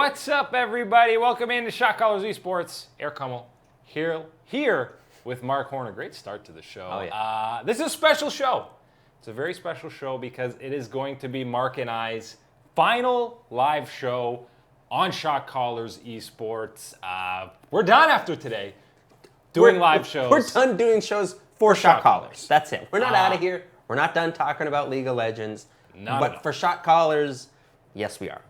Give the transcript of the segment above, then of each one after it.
What's up, everybody? Welcome into Shot Callers Esports. Eric Kummel here with Mark Horner. Great start to the show. Oh, yeah. This is a special show. It's a very special show because it is going to be Mark and I's final live show on Shot Callers Esports. We're done after today doing live shows. We're done doing shows for Shot Callers. That's it. We're not out of here. We're not done talking about League of Legends. But for Shot Callers, yes, we are.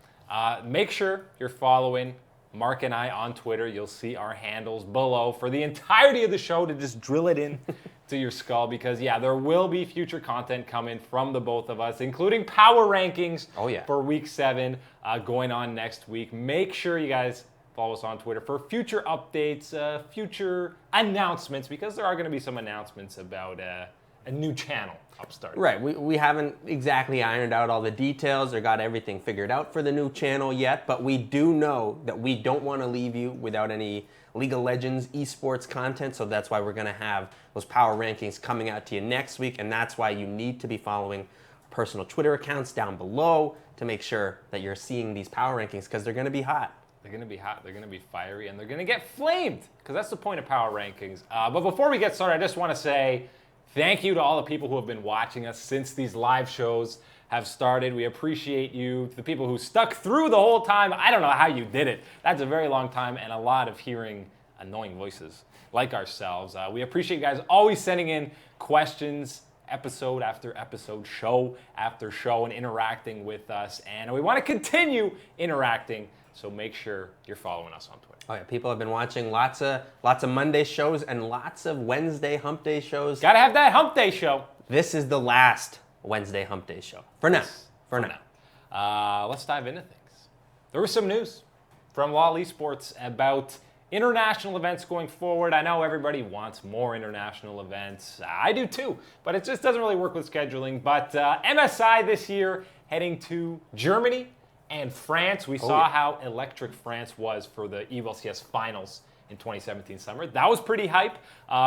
Make sure you're following Mark and I on Twitter. You'll see our handles below for the entirety of the show to just drill it in to your skull because, yeah, there will be future content coming from the both of us, including power rankings for Week 7 going on next week. Make sure you guys follow us on Twitter for future updates, future announcements, because there are going to be some announcements about a new channel upstart. Right. We haven't exactly ironed out all the details or got everything figured out for the new channel yet, but we do know that we don't want to leave you without any League of Legends esports content, so that's why we're going to have those power rankings coming out to you next week, and that's why you need to be following personal Twitter accounts down below to make sure that you're seeing these power rankings because they're going to be hot. They're going to be hot, they're going to be fiery, and they're going to get flamed because that's the point of power rankings. But before we get started, I just want to say thank you to all the people who have been watching us since these live shows have started. We appreciate you. To the people who stuck through the whole time, I don't know how you did it. That's a very long time and a lot of hearing annoying voices like ourselves. We appreciate you guys always sending in questions, episode after episode, show after show, and interacting with us. And we want to continue interacting, so make sure you're following us on Twitter. Oh yeah, people have been watching lots of Monday shows and lots of Wednesday Hump Day shows. Gotta have that Hump Day show. This is the last Wednesday Hump Day show. For now. For now. Let's dive into things. There was some news from LoL Esports about international events going forward. I know everybody wants more international events. I do too, but it just doesn't really work with scheduling. But MSI this year heading to Germany and France. We saw how electric France was for the EVE LCS finals in 2017 summer. That was pretty hype.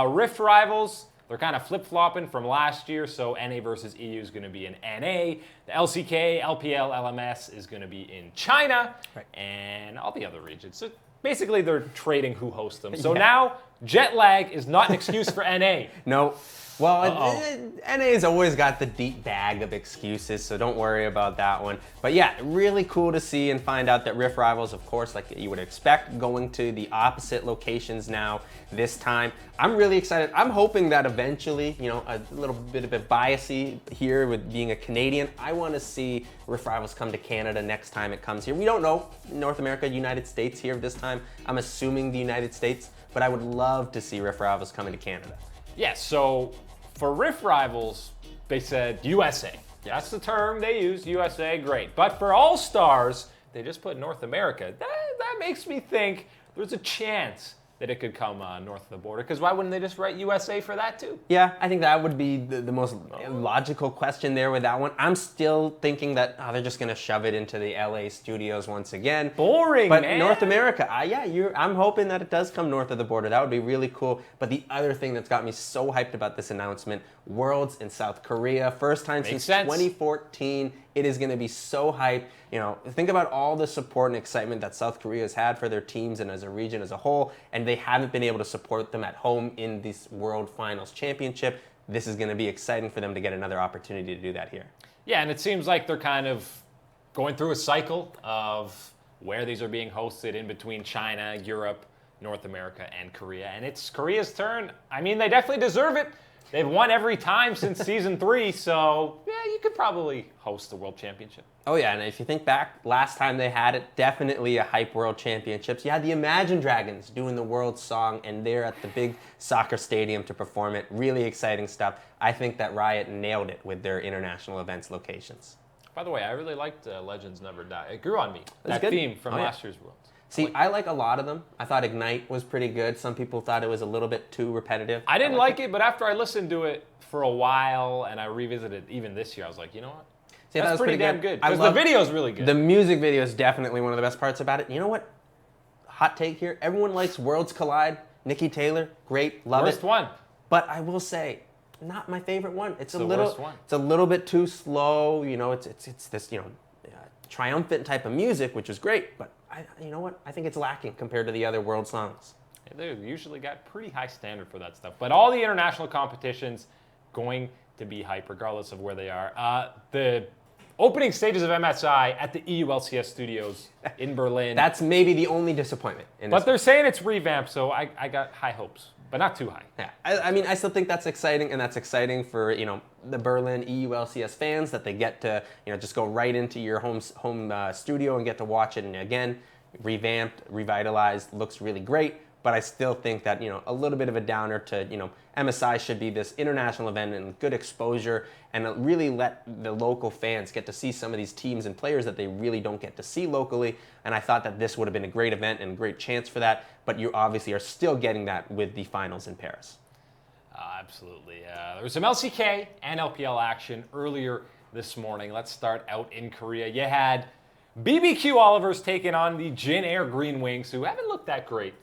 Rift Rivals, they're kind of flip-flopping from last year, so NA versus EU is going to be in NA. The LCK, LPL, LMS is going to be in China, and all the other regions. So basically, they're trading who hosts them. So now, jet lag is not an excuse for NA. No. Well, NA's always got the deep bag of excuses, so don't worry about that one. But yeah, really cool to see and find out that Rift Rivals, of course, like you would expect, going to the opposite locations now this time. I'm really excited. I'm hoping that eventually, you know, a little bit of a biasy here with being a Canadian, I want to see Rift Rivals come to Canada next time it comes here. We don't know, North America, United States here this time. I'm assuming the United States, but I would love to see Rift Rivals coming to Canada. Yeah, so for Rift Rivals, they said USA. That's the term they use, USA, great. But for All Stars, they just put North America. That makes me think there's a chance that it could come north of the border, because why wouldn't they just write USA for that too? Yeah, I think that would be the most logical question there with that one. I'm still thinking that they're just going to shove it into the LA studios once again. Boring, but man. North America, I'm hoping that it does come north of the border. That would be really cool. But the other thing that's got me so hyped about this announcement, Worlds in South Korea. First time since 2014. It is going to be so hyped. You know, think about all the support and excitement that South Korea has had for their teams and as a region as a whole, and they haven't been able to support them at home in this World Finals Championship. This is going to be exciting for them to get another opportunity to do that here. Yeah, and it seems like they're kind of going through a cycle of where these are being hosted in between China, Europe, North America, and Korea. And it's Korea's turn. I mean, they definitely deserve it. They've won every time since Season 3, so yeah, you could probably host the World Championship. Oh yeah, and if you think back, last time they had it, definitely a hype World Championships. You had the Imagine Dragons doing the World Song, and they're at the big soccer stadium to perform it. Really exciting stuff. I think that Riot nailed it with their international events locations. By the way, I really liked Legends Never Die. It grew on me, that theme from last year's Worlds. See, I like a lot of them. I thought Ignite was pretty good. Some people thought it was a little bit too repetitive. I didn't like it, but after I listened to it for a while and I revisited it even this year, I was like, you know what? See, that's pretty damn good. Because the video's really good. The music video is definitely one of the best parts about it. You know what? Hot take here. Everyone likes Worlds Collide. Nikki Taylor, great, love it. Worst one. But I will say, not my favorite one. It's the worst one. It's a little bit too slow. You know, it's this, you know, triumphant type of music, which was great, but you know what? I think it's lacking compared to the other world songs. They usually got pretty high standard for that stuff. But all the international competitions going to be hype, regardless of where they are. The opening stages of MSI at the EU LCS studios in Berlin. That's maybe the only disappointment. But they're saying it's revamped, so I got high hopes, but not too high. Yeah, I mean, I still think that's exciting, and that's exciting for the Berlin EU LCS fans that they get to just go right into your home studio and get to watch it. And again, revamped, revitalized, looks really great. But I still think that a little bit of a downer to MSI should be this international event and good exposure, and really let the local fans get to see some of these teams and players that they really don't get to see locally. And I thought that this would have been a great event and a great chance for that. But you obviously are still getting that with the finals in Paris. Absolutely. There was some LCK and LPL action earlier this morning. Let's start out in Korea. You had BBQ Olivers taking on the Jin Air Green Wings, who haven't looked that great.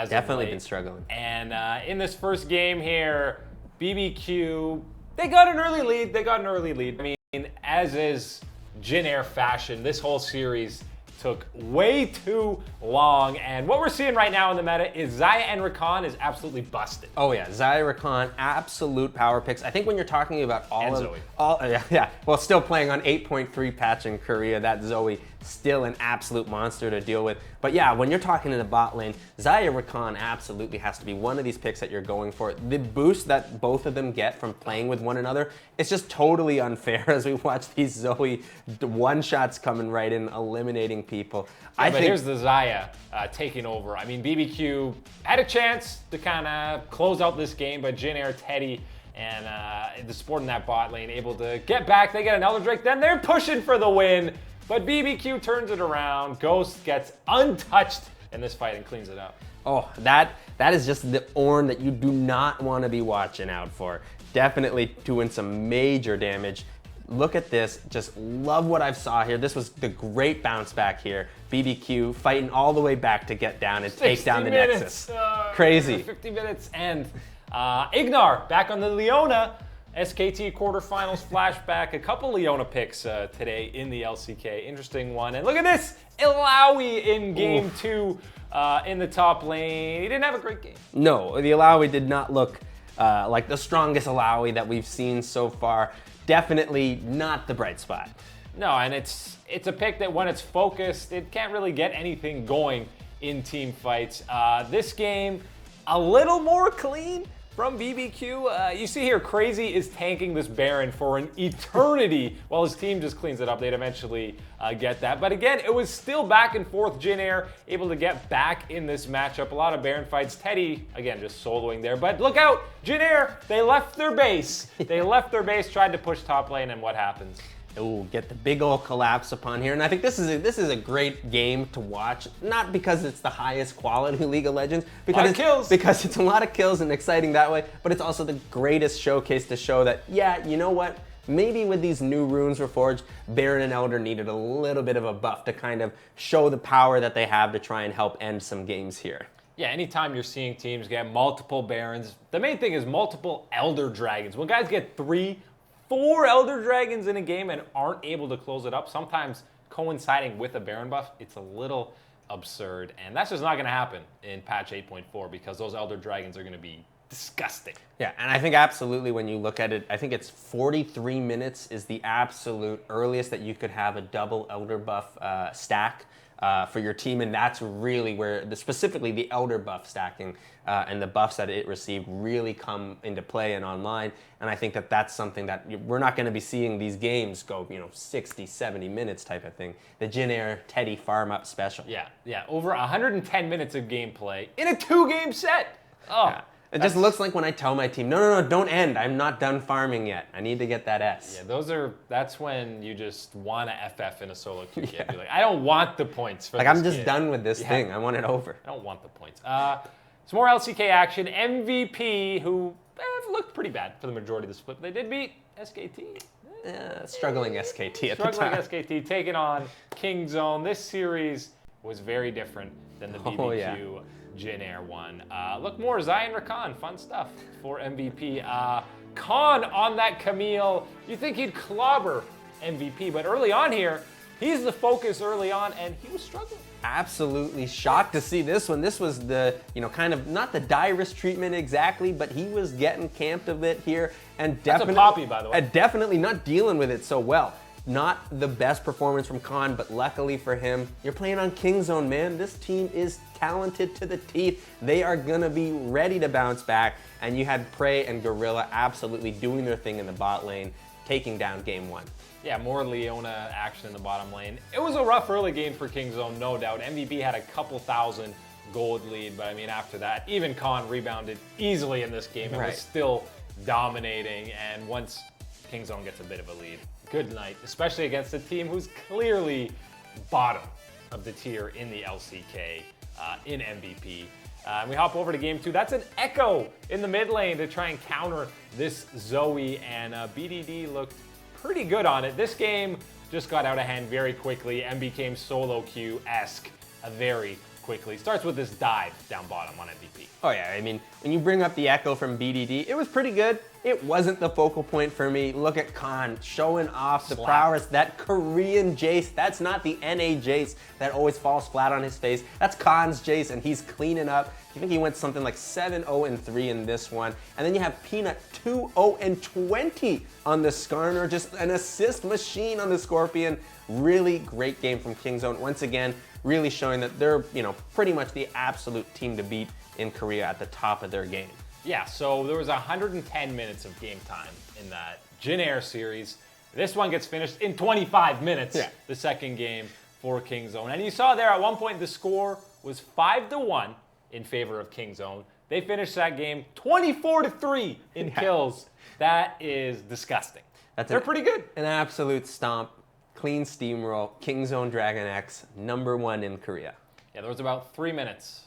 Definitely been struggling. And in this first game here, BBQ, they got an early lead. I mean, as is Jin Air fashion, this whole series took way too long. And what we're seeing right now in the meta is Xayah and Rakan is absolutely busted. Oh yeah, Xayah, Rakan, absolute power picks. I think when you're talking about Zoe. Well, still playing on 8.3 patch in Korea, that Zoe still an absolute monster to deal with. But yeah, when you're talking in the bot lane, Xayah, Rakan absolutely has to be one of these picks that you're going for. The boost that both of them get from playing with one another, it's just totally unfair as we watch these Zoe one-shots coming right in, eliminating people. Yeah, but here's the Xayah taking over. I mean, BBQ had a chance to kind of close out this game, but Jin Air, Teddy, and the support in that bot lane able to get back. They get an Elder Drake, then they're pushing for the win. But BBQ turns it around. Ghost gets untouched in this fight and cleans it up. Oh, that is just the Ornn that you do not want to be watching out for. Definitely doing some major damage. Look at this. Just love what I've saw here. This was the great bounce back here. BBQ fighting all the way back to get down and take down the Nexus. Crazy. 50 minutes. And Ignar back on the Leona. SKT quarterfinals flashback. A couple Leona picks today in the LCK. Interesting one. And look at this. Illaoi in game 2 in the top lane. He didn't have a great game. No, the Illaoi did not look like the strongest Illaoi that we've seen so far. Definitely not the bright spot. No, and it's a pick that when it's focused, it can't really get anything going in team fights. This game, a little more clean from BBQ. You see here, Crazy is tanking this Baron for an eternity while his team just cleans it up. They'd eventually get that. But again, it was still back and forth. Jin Air able to get back in this matchup. A lot of Baron fights. Teddy, again, just soloing there. But look out, Jin Air, they left their base. They left their base, tried to push top lane, and what happens? Ooh, get the big old collapse upon here. And I think this is a great game to watch, not because it's the highest quality League of Legends, because it's a lot of kills and exciting that way, but it's also the greatest showcase to show that, yeah, you know what? Maybe with these new runes reforged, Baron and Elder needed a little bit of a buff to kind of show the power that they have to try and help end some games here. Yeah, anytime you're seeing teams get multiple Barons, the main thing is multiple Elder Dragons. When guys get 4 Elder Dragons in a game and aren't able to close it up, sometimes coinciding with a Baron buff, it's a little absurd. And that's just not going to happen in patch 8.4 because those Elder Dragons are going to be disgusting. Yeah, and I think absolutely when you look at it, I think it's 43 minutes is the absolute earliest that you could have a double Elder buff stack for your team, and that's really where specifically the Elder buff stacking and the buffs that it received really come into play and online. And I think that that's something that we're not going to be seeing these games go 60, 70 minutes type of thing. The Jin Air Teddy farm up special. Yeah, over 110 minutes of gameplay in a 2-game set. Oh. Yeah. It just looks like when I tell my team, no, don't end. I'm not done farming yet. I need to get that S. Yeah, that's when you just want to FF in a solo queue game. You're like, I don't want the points for this I'm just game. Done with this thing. I want it over. I don't want the points. Some more LCK action. MVP, who looked pretty bad for the majority of the split. They did beat SKT. Struggling SKT at the time. Struggling SKT, taking on Kingzone. This series was very different than the BBQ Jin Air one. Look more, Xayah and Rakan, fun stuff for MVP. Khan on that Camille, you think he'd clobber MVP, but early on here, He's the focus early on, and he was struggling. Absolutely shocked to see this one. This was the, kind of not the direst treatment exactly, but he was getting camped a bit here, and definitely That's a poppy, by the way. And definitely not dealing with it so well. Not the best performance from Khan, but luckily for him, you're playing on Kingzone, man. This team is talented to the teeth. They are gonna be ready to bounce back, and you had Prey and Gorilla absolutely doing their thing in the bot lane, taking down game 1. Yeah, more Leona action in the bottom lane. It was a rough early game for Kingzone, no doubt. MVP had a couple thousand gold lead, but I mean, after that, even Khan rebounded easily in this game and was still dominating. And once Kingzone gets a bit of a lead, good night, especially against a team who's clearly bottom of the tier in the LCK, in MVP. We hop over to game 2. That's an Echo in the mid lane to try and counter this Zoe, and BDD looked pretty good on it. This game just got out of hand very quickly and became solo queue-esque very quickly. Starts with this dive down bottom on MVP. Oh yeah, I mean, when you bring up the Echo from BDD, it was pretty good. It wasn't the focal point for me. Look at Khan showing off the prowess, that Korean Jace. That's not the NA Jace that always falls flat on his face. That's Khan's Jace, and he's cleaning up. I think he went something like 7-0-3 in this one. And then you have Peanut 2-0-20 on the Skarner, just an assist machine on the Scorpion. Really great game from Kingzone. Once again, really showing that they're, pretty much the absolute team to beat in Korea at the top of their game. Yeah, so there was 110 minutes of game time in that Jin Air series. This one gets finished in 25 minutes, the second game for Kingzone. And you saw there at one point the score was 5-1 in favor of Kingzone. They finished that game 24-3 in kills. That is disgusting. They're pretty good. An absolute stomp, clean steamroll, Kingzone Dragon X, #1 in Korea. Yeah, there was about 3 minutes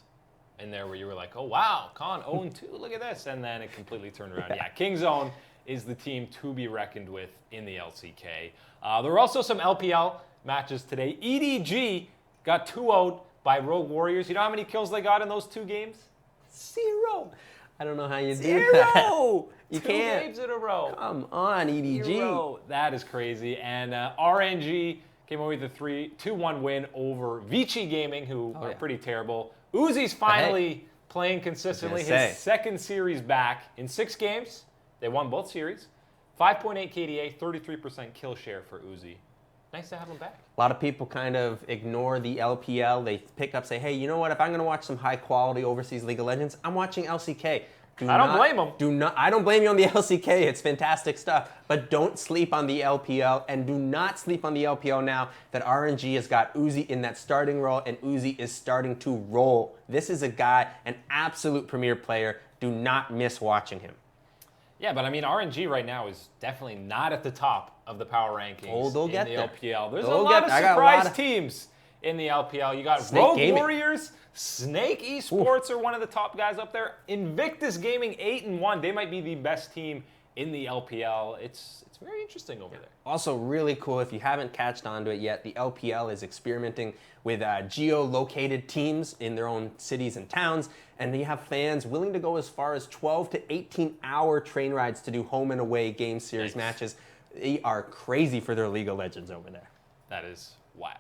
in there where you were like, oh wow, Khan 0-2, look at this. And then it completely turned around. Yeah, Kingzone is the team to be reckoned with in the LCK. There were also some LPL matches today. EDG got 2-0'd by Rogue Warriors. You know how many kills they got in those 2 games? 0. I don't know how you do that. You 2 can't. games in a row. Come on, EDG. 0. That is crazy. And RNG came away with a 2-1 win over Vici Gaming, who are pretty terrible. Uzi's finally playing consistently. His second series back in 6 games. They won both series. 5.8 KDA, 33% kill share for Uzi. Nice to have him back. A lot of people kind of ignore the LPL. They pick up, say, hey, you know what? If I'm going to watch some high-quality overseas League of Legends, I'm watching LCK. I don't blame them. I don't blame you on the LCK. It's fantastic stuff. But don't sleep on the LPL, and do not sleep on the LPL now that RNG has got Uzi in that starting role, and Uzi is starting to roll. This is a guy, an absolute premier player. Do not miss watching him. Yeah, but I mean, RNG right now is definitely not at the top of the power rankings in the LPL. There's a lot of surprise teams in the LPL. You got Rogue Warriors, Snake Esports are one of the top guys up there. Invictus Gaming 8-1. They might be the best team in the LPL. It's very interesting over there. Also really cool, if you haven't catched on to it yet, the LPL is experimenting with geo-located teams in their own cities and towns, and you have fans willing to go as far as 12 to 18-hour train rides to do home and away game series matches. They are crazy for their League of Legends over there. That is wild.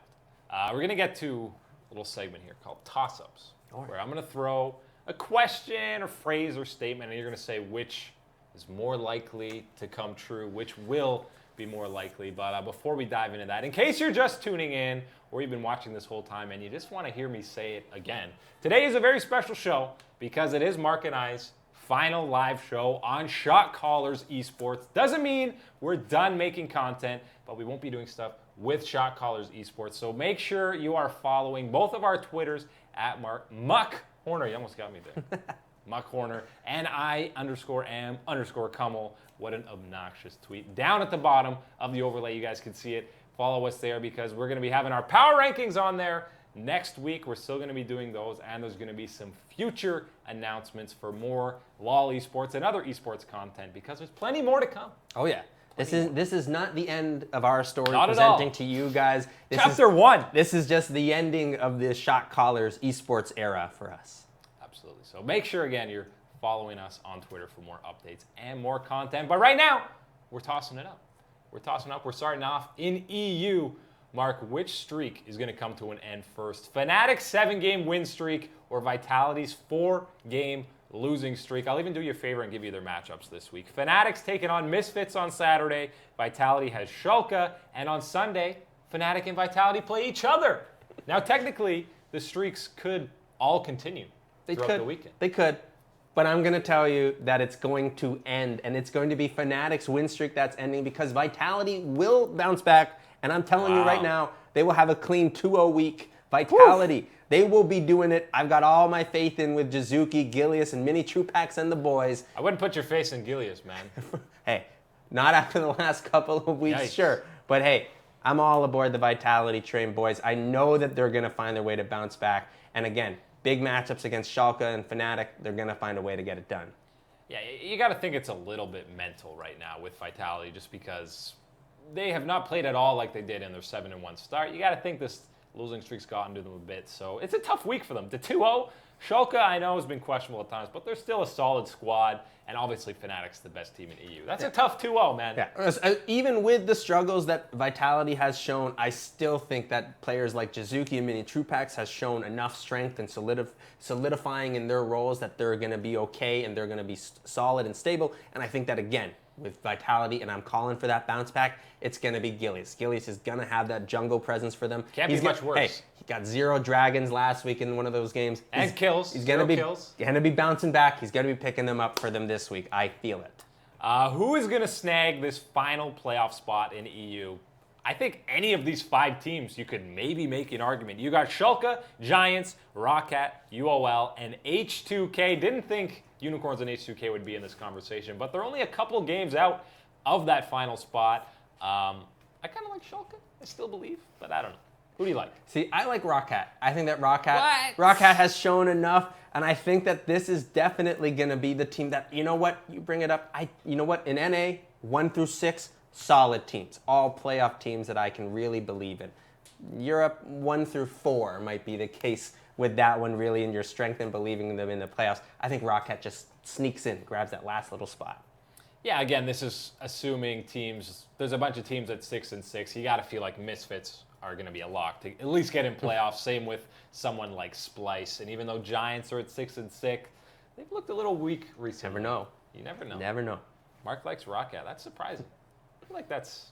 We're going to get to a little segment here called Toss-Ups, where I'm going to throw a question or phrase or statement, and you're going to say which is more likely to come true, which will be more likely. But before we dive into that, in case you're just tuning in or you've been watching this whole time and you just want to hear me say it again, today is a very special show because it is Mark and I's final live show on Shot Callers Esports. Doesn't mean we're done making content, but we won't be doing stuff with Shot Callers Esports. So make sure you are following both of our Twitters at Muck Horner. You almost got me there. Muck Horner and I_am_Kummel. What an obnoxious tweet. Down at the bottom of the overlay, you guys can see it. Follow us there because we're going to be having our power rankings on there next week. We're still going to be doing those, and there's going to be some future announcements for more LoL esports and other esports content because there's plenty more to come. Oh yeah. This is not the end of our story presenting to you guys. Chapter 1. This is just the ending of the Shot Callers Esports era for us. Absolutely. So make sure, again, you're following us on Twitter for more updates and more content. But right now, we're tossing it up. We're starting off in EU Mark, which streak is going to come to an end first? Fnatic's 7-game win streak or Vitality's 4-game losing streak? I'll even do you a favor and give you their matchups this week. Fnatic's taking on Misfits on Saturday. Vitality has Schalke. And on Sunday, Fnatic and Vitality play each other. Now, technically, the streaks could all continue throughout the weekend. They could. But I'm going to tell you that it's going to end, and it's going to be Fnatic's win streak that's ending because Vitality will bounce back. And I'm telling you right now, they will have a clean 2-0 week. Vitality, they will be doing it. I've got all my faith in with Jizuki, Gilius, and Mini Trupax and the boys. I wouldn't put your face in Gilius, man. Hey, not after the last couple of weeks, Yikes. Sure. But hey, I'm all aboard the Vitality train, boys. I know that they're going to find their way to bounce back. And again, big matchups against Schalke and Fnatic, they're going to find a way to get it done. Yeah, you got to think it's a little bit mental right now with Vitality just because they have not played at all like they did in their 7-1 start. You got to think this losing streak's gotten to them a bit. So it's a tough week for them. The 2-0, Schalke I know has been questionable at times, but they're still a solid squad. And obviously Fnatic's the best team in EU. That's a tough 2-0, man. Yeah. Even with the struggles that Vitality has shown, I still think that players like Jizuki and Mini Trupax has shown enough strength and solidifying in their roles that they're going to be okay and they're going to be solid and stable. And I think that, again, with Vitality, and I'm calling for that bounce back, it's going to be Gilius. Gilius is going to have that jungle presence for them. Can't be much worse. Hey, he got 0 dragons last week in one of those games. And kills. He's going to be bouncing back. He's going to be picking them up for them this week. I feel it. Who is going to snag this final playoff spot in EU? I think any of these 5 teams, you could maybe make an argument. You got Schalke, Giants, Roccat, UOL, and H2K. Didn't think Unicorns and H2K would be in this conversation, but they're only a couple games out of that final spot. I kind of like Schalke. I still believe, but I don't know. Who do you like? See, I like Roccat. I think that Roccat has shown enough, and I think that this is definitely going to be the team that, you know what, you bring it up. You know what, in NA, 1 through 6, solid teams. All playoff teams that I can really believe in. Europe, 1 through 4 might be the case with that one, really, in your strength and believing in them in the playoffs. I think Roccat just sneaks in, grabs that last little spot. Yeah, again, this is assuming teams, there's a bunch of teams at 6 and 6. You got to feel like Misfits are going to be a lock to at least get in playoffs. Same with someone like Splice. And even though Giants are at 6 and 6, they've looked a little weak recently. Never know. You never know. Never know. Mark likes Roccat. That's surprising. I feel like that's...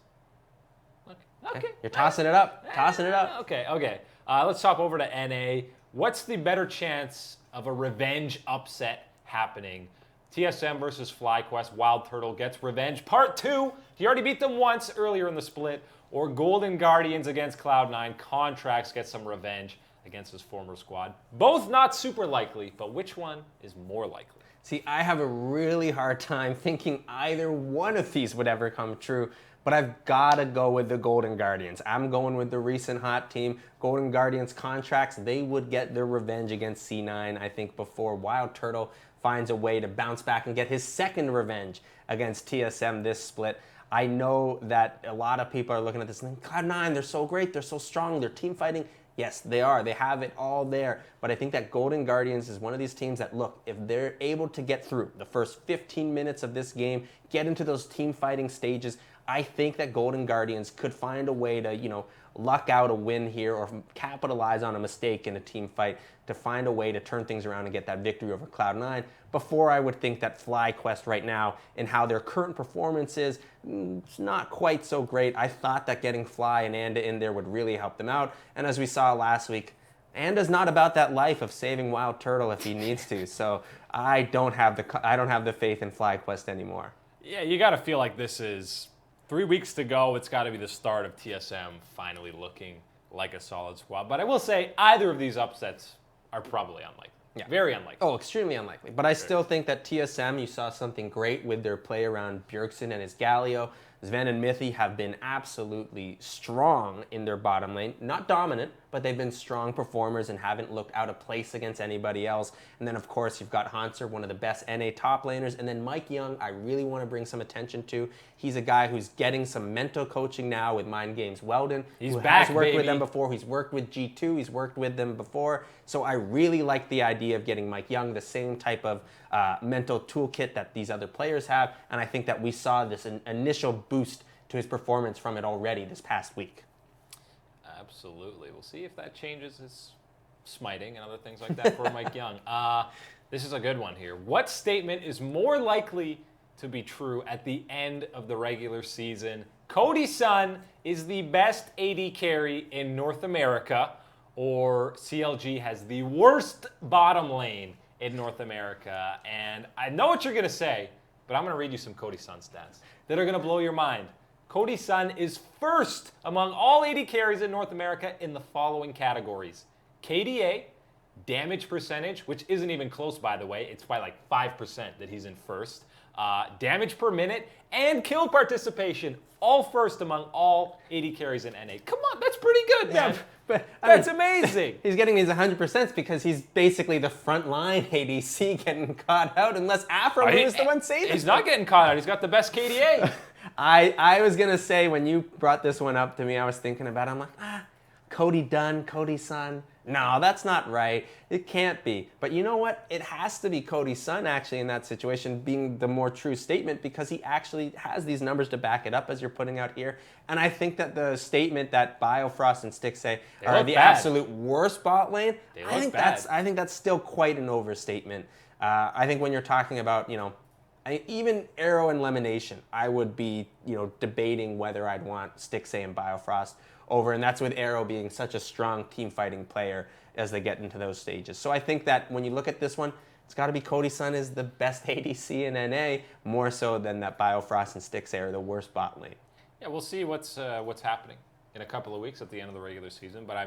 Okay. You're tossing it up. Tossing it up. Okay. Let's hop over to NA. What's the better chance of a revenge upset happening? TSM versus FlyQuest. Wild Turtle gets revenge. Part 2. He already beat them once earlier in the split. Or Golden Guardians against Cloud9. Contracts gets some revenge against his former squad. Both not super likely, but which one is more likely? See, I have a really hard time thinking either one of these would ever come true, but I've got to go with the Golden Guardians. I'm going with the recent hot team. Golden Guardians contracts, they would get their revenge against C9, I think, before Wild Turtle finds a way to bounce back and get his second revenge against TSM this split. I know that a lot of people are looking at this and thinking, Cloud9, they're so great, they're so strong, they're team fighting. Yes, they are. They have it all there. But I think that Golden Guardians is one of these teams that, look, if they're able to get through the first 15 minutes of this game, get into those team fighting stages, I think that Golden Guardians could find a way to, luck out a win here or capitalize on a mistake in a team fight to find a way to turn things around and get that victory over Cloud9. Before I would think that FlyQuest right now and how their current performance is, it's not quite so great. I thought that getting Fly and Anda in there would really help them out. And as we saw last week, Anda's not about that life of saving Wild Turtle if he needs to. So I don't have the faith in FlyQuest anymore. Yeah, you got to feel like this is 3 weeks to go. It's got to be the start of TSM finally looking like a solid squad. But I will say either of these upsets are probably unlikely. Yeah. Very unlikely. Oh, extremely unlikely. But I still think that TSM, you saw something great with their play around Bjergsen and his Galio. Sven and Mithy have been absolutely strong in their bottom lane. Not dominant, but they've been strong performers and haven't looked out of place against anybody else. And then, of course, you've got Hanser, one of the best NA top laners. And then Mike Young, I really want to bring some attention to. He's a guy who's getting some mental coaching now with Mind Games Weldon. He's who back, has worked baby. with them before. He's worked with G2. He's worked with them before. So I really like the idea of getting Mike Young the same type of mental toolkit that these other players have. And I think that we saw this initial boost to his performance from it already this past week. Absolutely. We'll see if that changes his smiting and other things like that for Mike Young. This is a good one here. What statement is more likely to be true at the end of the regular season? Cody's son is the best AD carry in North America, or CLG has the worst bottom lane in North America. And I know what you're going to say, but I'm going to read you some Cody Sun stats that are going to blow your mind. Cody Sun is first among all AD carries in North America in the following categories: KDA, damage percentage, which isn't even close, by the way. It's by like 5% that he's in first. Damage per minute, and kill participation, all first among all AD carries in NA. Come on, that's pretty good, man. Yeah, but that's amazing. He's getting these 100% because he's basically the front line ADC getting caught out, unless Afro is the one saving. He's not getting caught out. He's got the best KDA. I was going to say, when you brought this one up to me, I was thinking about it. I'm like, Cody Dunn, Cody Sun. No, that's not right. It can't be. But you know what? It has to be Cody's son, actually, in that situation, being the more true statement, because he actually has these numbers to back it up, as you're putting out here. And I think that the statement that Biofrost and Stixxay are the absolute worst bot lane, I think that's still quite an overstatement. I think when you're talking about, even Arrow and Lemonation, I would be, debating whether I'd want Stixxay and Biofrost over, and that's with Arrow being such a strong team fighting player as they get into those stages. So I think that when you look at this one, it's got to be Cody Sun is the best ADC in NA, more so than that Biofrost and Stixxay are the worst bot lane. Yeah, we'll see what's happening in a couple of weeks at the end of the regular season. But I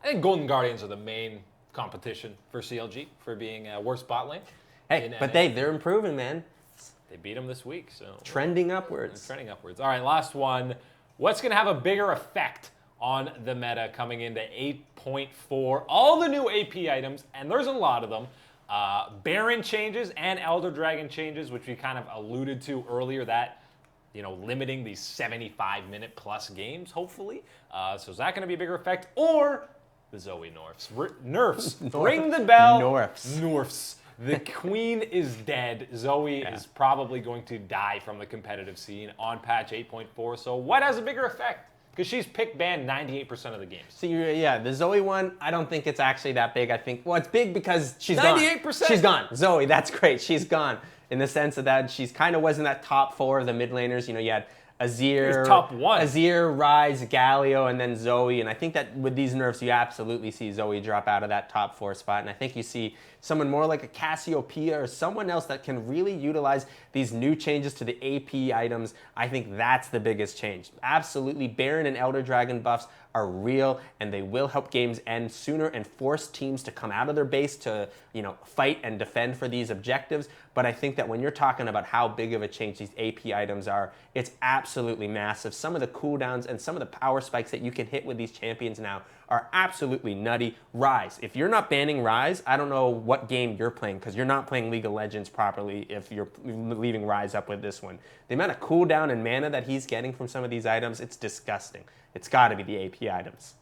think Golden Guardians are the main competition for CLG for being worst bot lane. Hey, but they're improving, man. They beat them this week, so trending upwards. Trending upwards. All right, last one. What's going to have a bigger effect on the meta coming into 8.4? All the new AP items, and there's a lot of them. Baron changes and Elder Dragon changes, which we kind of alluded to earlier, that limiting these 75-minute plus games, hopefully. So is that going to be a bigger effect? Or the Zoe nerfs? Ring the bell. Nerfs. The queen is dead. Zoe is probably going to die from the competitive scene on patch 8.4. So what has a bigger effect? Because she's pick banned 98% of the games. So the Zoe one, I don't think it's actually that big. I think, it's big because she's 98%. Gone. She's gone. Zoe, that's great. She's gone. In the sense of that, she's kind of was in that top 4 of the mid laners. You had Azir, top 1. Azir, Ryze, Galio, and then Zoe. And I think that with these nerfs, you absolutely see Zoe drop out of that top 4 spot. And I think you see someone more like a Cassiopeia or someone else that can really utilize these new changes to the AP items. I think that's the biggest change. Absolutely, Baron and Elder Dragon buffs are real, and they will help games end sooner and force teams to come out of their base to, fight and defend for these objectives. But I think that when you're talking about how big of a change these AP items are, it's absolutely massive. Some of the cooldowns and some of the power spikes that you can hit with these champions now are absolutely nutty. Ryze. If you're not banning Ryze, I don't know what game you're playing, because you're not playing League of Legends properly if you're leaving Ryze up with this one. The amount of cooldown and mana that he's getting from some of these items, it's disgusting. It's got to be the AP items.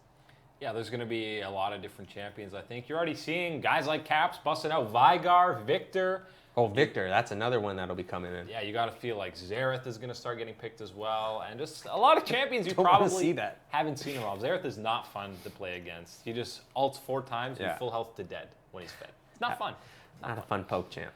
Yeah, there's going to be a lot of different champions, I think. You're already seeing guys like Caps busting out Vigar, Victor. Oh, Victor, that's another one that'll be coming in. Yeah, you got to feel like Xerath is going to start getting picked as well. And just a lot of champions you probably haven't seen in a while. Xerath is not fun to play against. He just ults 4 times with full health to dead when he's fed. It's not fun. Not a fun poke champ.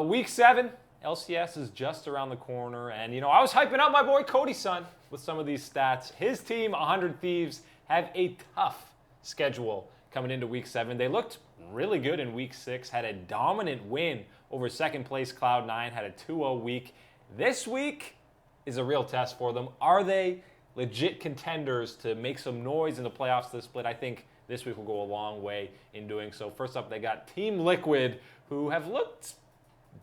Week 7, LCS is just around the corner. And, I was hyping up my boy Cody Sun with some of these stats. His team, 100 Thieves, have a tough schedule coming into Week 7. They looked really good in Week 6, had a dominant win over second place Cloud9, had a 2-0 week. This week is a real test for them. Are they legit contenders to make some noise in the playoffs this split? I think this week will go a long way in doing so. First up, they got Team Liquid, who have looked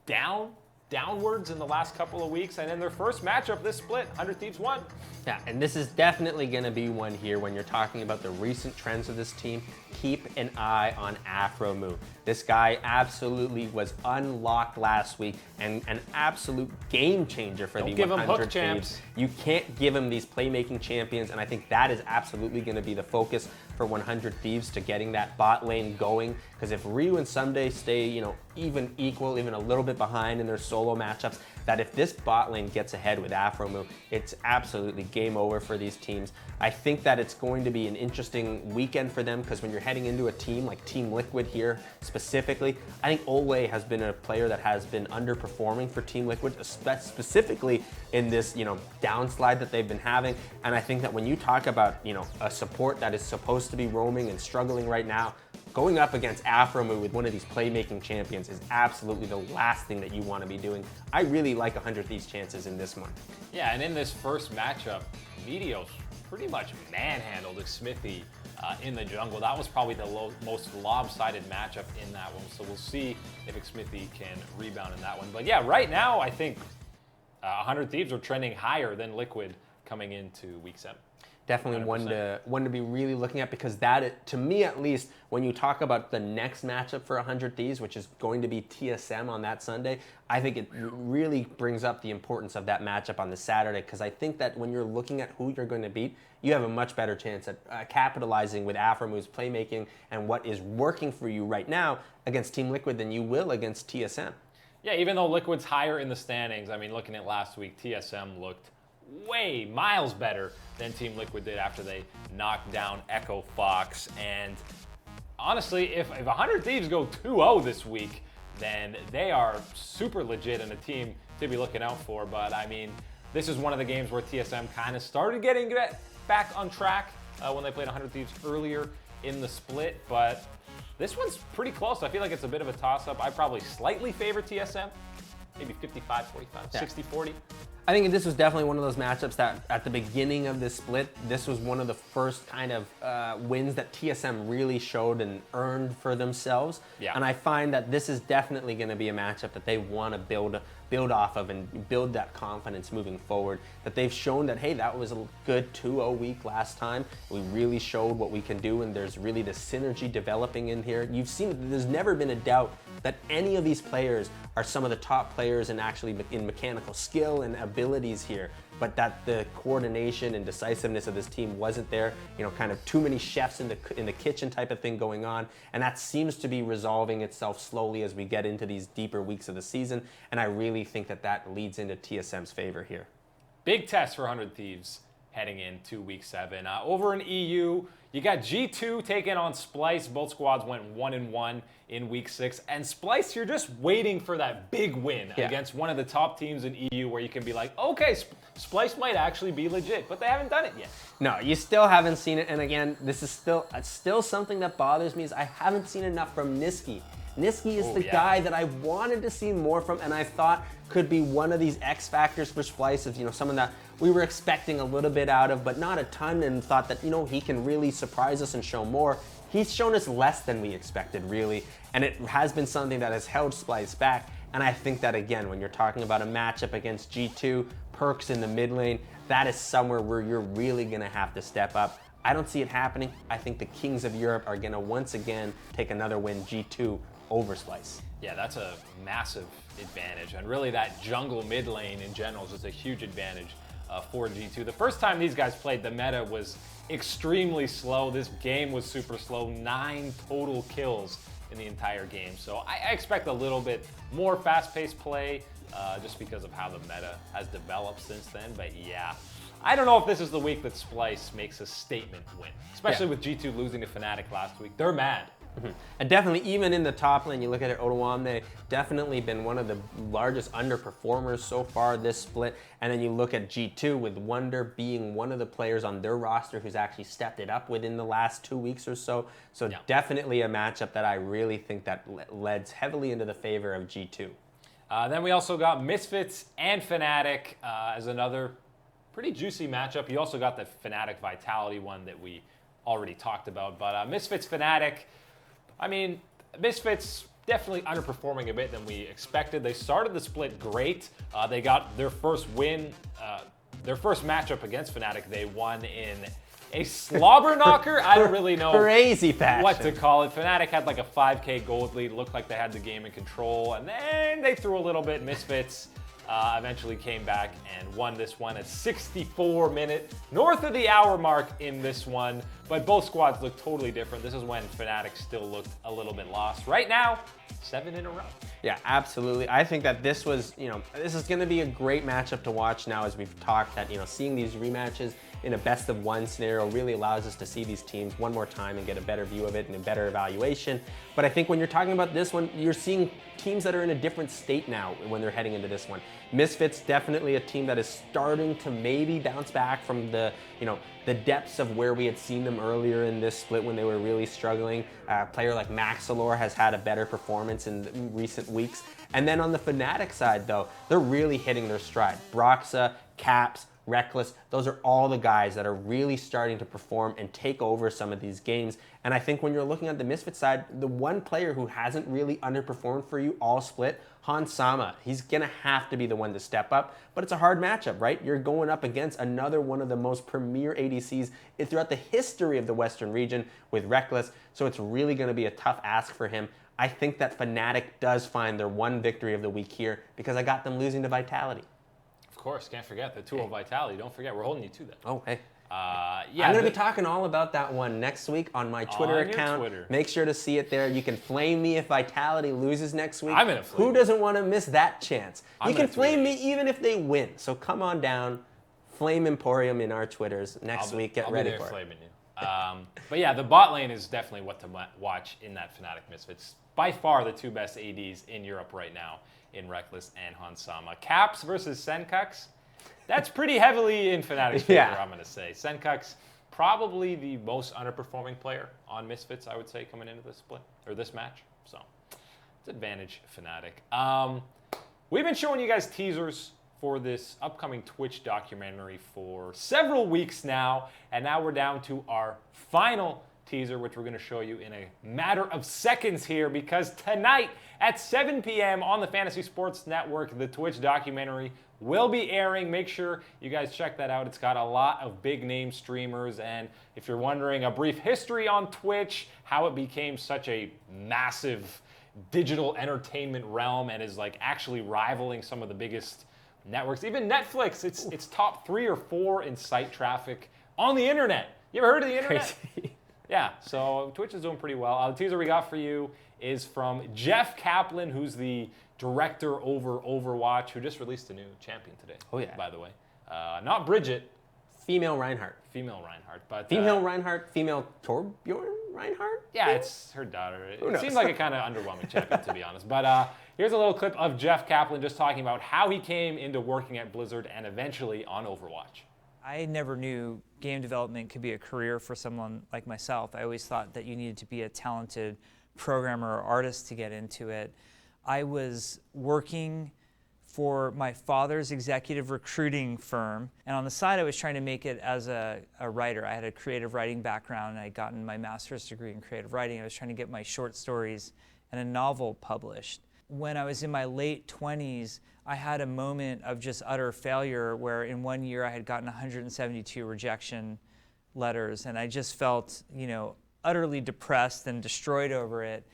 downwards in the last couple of weeks, and in their first matchup this split, 100 Thieves won. Yeah, and this is definitely going to be one here when you're talking about the recent trends of this team. Keep an eye on Afromu. This guy absolutely was unlocked last week and an absolute game changer for the 100 Thieves. You can't give him these playmaking champions, and I think that is absolutely going to be the focus for 100 Thieves to getting that bot lane going. Because if Ryu and Someday stay, even equal, even a little bit behind in their solo matchups, that if this bot lane gets ahead with Aphromoo, it's absolutely game over for these teams. I think that it's going to be an interesting weekend for them because when you're heading into a team like Team Liquid here specifically, I think Olway has been a player that has been underperforming for Team Liquid, specifically in this, downslide that they've been having. And I think that when you talk about, a support that is supposed to be roaming and struggling right now, going up against Aphromoo with one of these playmaking champions is absolutely the last thing that you want to be doing. I really like 100 Thieves' chances in this one. Yeah, and in this first matchup, Meteos pretty much manhandled Smithy in the jungle. That was probably the most lopsided matchup in that one. So we'll see if Smithy can rebound in that one. But yeah, right now I think 100 Thieves are trending higher than Liquid coming into week 7. Definitely 100%. one to be really looking at because that, to me at least, when you talk about the next matchup for 100 Thieves, which is going to be TSM on that Sunday, I think it really brings up the importance of that matchup on the Saturday because I think that when you're looking at who you're going to beat, you have a much better chance at capitalizing with Aphromu's playmaking and what is working for you right now against Team Liquid than you will against TSM. Yeah, even though Liquid's higher in the standings, I mean, looking at last week, TSM looked miles better than Team Liquid did after they knocked down Echo Fox. And honestly, if 100 Thieves go 2-0 this week, then they are super legit and a team to be looking out for. But I mean, this is one of the games where TSM kind of started getting back on track when they played 100 Thieves earlier in the split. But this one's pretty close. I feel like it's a bit of a toss-up. I probably slightly favor TSM, maybe 55-45, yeah. 60-40. I think this was definitely one of those matchups that at the beginning of this split, this was one of the first kind of wins that TSM really showed and earned for themselves. Yeah. And I find that this is definitely going to be a matchup that they want to build off of and build that confidence moving forward. That they've shown that, hey, that was a good 2-0 week last time. We really showed what we can do, and there's really the synergy developing in here. You've seen that there's never been a doubt that any of these players are some of the top players in actually in mechanical skill and abilities here, but that the coordination and decisiveness of this team wasn't there, kind of too many chefs in the kitchen type of thing going on, and that seems to be resolving itself slowly as we get into these deeper weeks of the season, and I really think that that leads into TSM's favor here. Big test for 100 Thieves heading into week 7. Over in EU, you got G2 taking on Splyce. Both squads went 1-1 in week 6. And Splyce, you're just waiting for that big win against one of the top teams in EU where you can be like, okay, Splyce might actually be legit, but they haven't done it yet. No, you still haven't seen it. And again, this is still something that bothers me is I haven't seen enough from Niski. Niski is the guy that I wanted to see more from and I thought could be one of these X factors for Splyce of, someone that we were expecting a little bit out of, but not a ton, and thought that, he can really surprise us and show more. He's shown us less than we expected, really, and it has been something that has held Splyce back, and I think that, again, when you're talking about a matchup against G2, Perks in the mid lane, that is somewhere where you're really going to have to step up. I don't see it happening. I think the Kings of Europe are going to once again take another win, G2 over Splyce. Yeah, that's a massive advantage, and really that jungle mid lane in general is just a huge advantage for G2. The first time these guys played, the meta was extremely slow. This game was super slow, 9 total kills in the entire game. So I expect a little bit more fast-paced play just because of how the meta has developed since then. But yeah, I don't know if this is the week that Splyce makes a statement win, especially with G2 losing to Fnatic last week. They're mad. Mm-hmm. And definitely, even in the top lane, you look at it, Ottawamne, definitely been one of the largest underperformers so far this split. And then you look at G2 with Wonder being one of the players on their roster who's actually stepped it up within the last 2 weeks or so. So definitely a matchup that I really think that leads heavily into the favor of G2. Then we also got Misfits and Fnatic as another pretty juicy matchup. You also got the Fnatic Vitality one that we already talked about. But Misfits Fnatic, I mean, Misfits definitely underperforming a bit than we expected. They started the split great. They got their first win, their first matchup against Fnatic. They won in a slobber knocker. I don't really know crazy fashion what to call it. Fnatic had like a 5K gold lead. Looked like they had the game in control, and then they threw a little bit. Misfits eventually came back and won this one at 64 minutes, north of the hour mark in this one. But both squads look totally different. This is when Fnatic still looked a little bit lost. Right now, 7 in a row. Yeah, absolutely. I think that this was, this is going to be a great matchup to watch now, as we've talked that, seeing these rematches in a best of one scenario really allows us to see these teams one more time and get a better view of it and a better evaluation. But I think when you're talking about this one, you're seeing teams that are in a different state now when they're heading into this one. Misfits, definitely a team that is starting to maybe bounce back from the, the depths of where we had seen them earlier in this split when they were really struggling. A player like Maxilor has had a better performance in recent weeks. And then on the Fnatic side, though, they're really hitting their stride. Broxa, Caps, Reckless, those are all the guys that are really starting to perform and take over some of these games. And I think when you're looking at the Misfit side, the one player who hasn't really underperformed for you all split, Hansama, he's gonna have to be the one to step up, but it's a hard matchup, right? You're going up against another one of the most premier ADCs throughout the history of the Western region with Reckless, so it's really gonna be a tough ask for him. I think that Fnatic does find their one victory of the week here because I got them losing to Vitality. Of course, can't forget the 2-0 Vitality. Don't forget, we're holding you to that. Oh, hey. Yeah, I'm going to be talking all about that one next week on my Twitter account. Twitter. Make sure to see it there. You can flame me if Vitality loses next week. I'm going to flame Who doesn't want to miss that chance? You can flame me even if they win. So come on down. Flame Emporium in our Twitters next week. Get ready for it. Flaming you. But yeah, the bot lane is definitely what to watch in that Fnatic Misfits. By far the two best ADs in Europe right now in Reckless and Hansama. Caps versus Senkux. That's pretty heavily in Fnatic's favor, I'm going to say. Senkux, probably the most underperforming player on Misfits, I would say, coming into this split, or this match. So, it's advantage Fnatic. We've been showing you guys teasers for this upcoming Twitch documentary for several weeks now, and now we're down to our final teaser, which we're going to show you in a matter of seconds here, because tonight at 7 p.m. on the Fantasy Sports Network, the Twitch documentary will be airing. Make sure you guys check that out. It's got a lot of big name streamers, and if you're wondering a brief history on Twitch, how it became such a massive digital entertainment realm and is like actually rivaling some of the biggest networks, even Netflix, it's top 3 or 4 in site traffic on the internet. You ever heard of the internet? Crazy. Yeah, so Twitch is doing pretty well. The teaser we got for you is from Jeff Kaplan, who's the director over Overwatch, who just released a new champion today. Oh, yeah. By the way. Not Bridget. Female Reinhardt. Female Reinhardt. But, female Reinhardt, female Torbjorn Reinhardt? Yeah, it's her daughter. It seems like a kind of underwhelming champion, to be honest. But here's a little clip of Jeff Kaplan just talking about how he came into working at Blizzard and eventually on Overwatch. I never knew game development could be a career for someone like myself. I always thought that you needed to be a talented programmer or artist to get into it. I was working for my father's executive recruiting firm, and on the side I was trying to make it as a writer. I had a creative writing background, and I'd gotten my master's degree in creative writing. I was trying to get my short stories and a novel published. When I was in my late 20s, I had a moment of just utter failure where in one year I had gotten 172 rejection letters, and I just felt, utterly depressed and destroyed over it.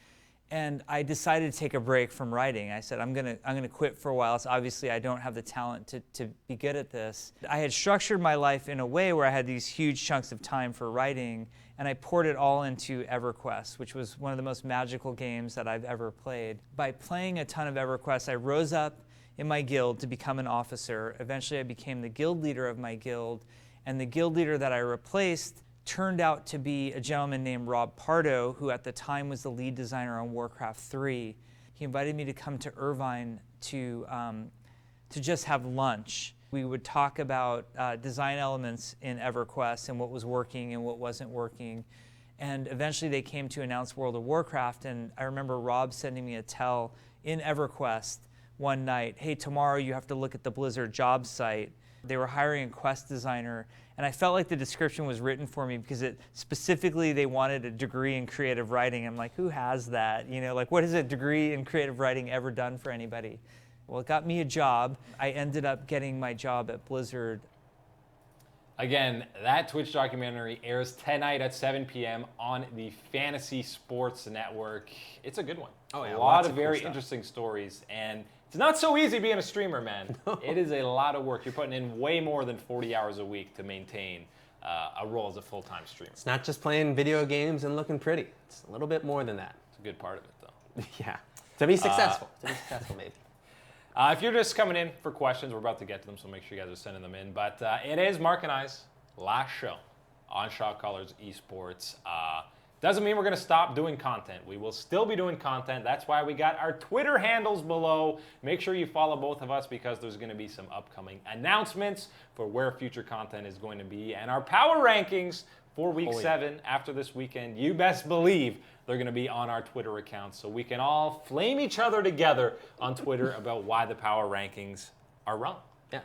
And I decided to take a break from writing. I said, I'm gonna quit for a while. So obviously I don't have the talent to be good at this. I had structured my life in a way where I had these huge chunks of time for writing, and I poured it all into EverQuest, which was one of the most magical games that I've ever played. By playing a ton of EverQuest, I rose up in my guild to become an officer. Eventually I became the guild leader of my guild, and the guild leader that I replaced turned out to be a gentleman named Rob Pardo, who at the time was the lead designer on Warcraft 3. He invited me to come to Irvine to just have lunch. We would talk about design elements in EverQuest and what was working and what wasn't working. And eventually they came to announce World of Warcraft, and I remember Rob sending me a tell in EverQuest one night, hey, tomorrow you have to look at the Blizzard job site. They were hiring a quest designer, and I felt like the description was written for me because specifically they wanted a degree in creative writing. I'm like, who has that? What has a degree in creative writing ever done for anybody? Well, it got me a job. I ended up getting my job at Blizzard. Again, that Twitch documentary airs tonight at 7 p.m. on the Fantasy Sports Network. It's a good one. Oh, yeah, a lot of very interesting stories, and it's not so easy being a streamer, man. No. It is a lot of work. You're putting in way more than 40 hours a week to maintain a role as a full-time streamer. It's not just playing video games and looking pretty. It's a little bit more than that. It's a good part of it, though. Yeah. To be successful. Maybe. If you're just coming in for questions, we're about to get to them, so make sure you guys are sending them in. But it is Mark and I's last show on Shot Callers Esports. Doesn't mean we're going to stop doing content. We will still be doing content. That's why we got our Twitter handles below. Make sure you follow both of us because there's going to be some upcoming announcements for where future content is going to be. And our power rankings for Week 7 after this weekend, you best believe they're going to be on our Twitter accounts. So we can all flame each other together on Twitter about why the power rankings are wrong. Yeah.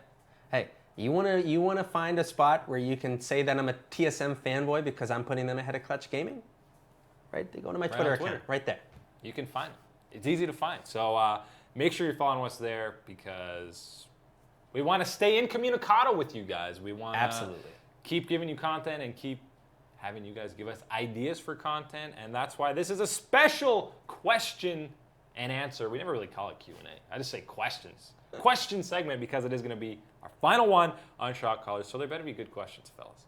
Hey, you wanna find a spot where you can say that I'm a TSM fanboy because I'm putting them ahead of Clutch Gaming? Right? They go to my Twitter account, right there. You can find it. It's easy to find. So make sure you're following us there because we want to stay incommunicado with you guys. We want to keep giving you content and keep having you guys give us ideas for content. And that's why this is a special question and answer. We never really call it Q&A. I just say questions. Question segment because it is going to be our final one on Shot Callers. So there better be good questions, fellas.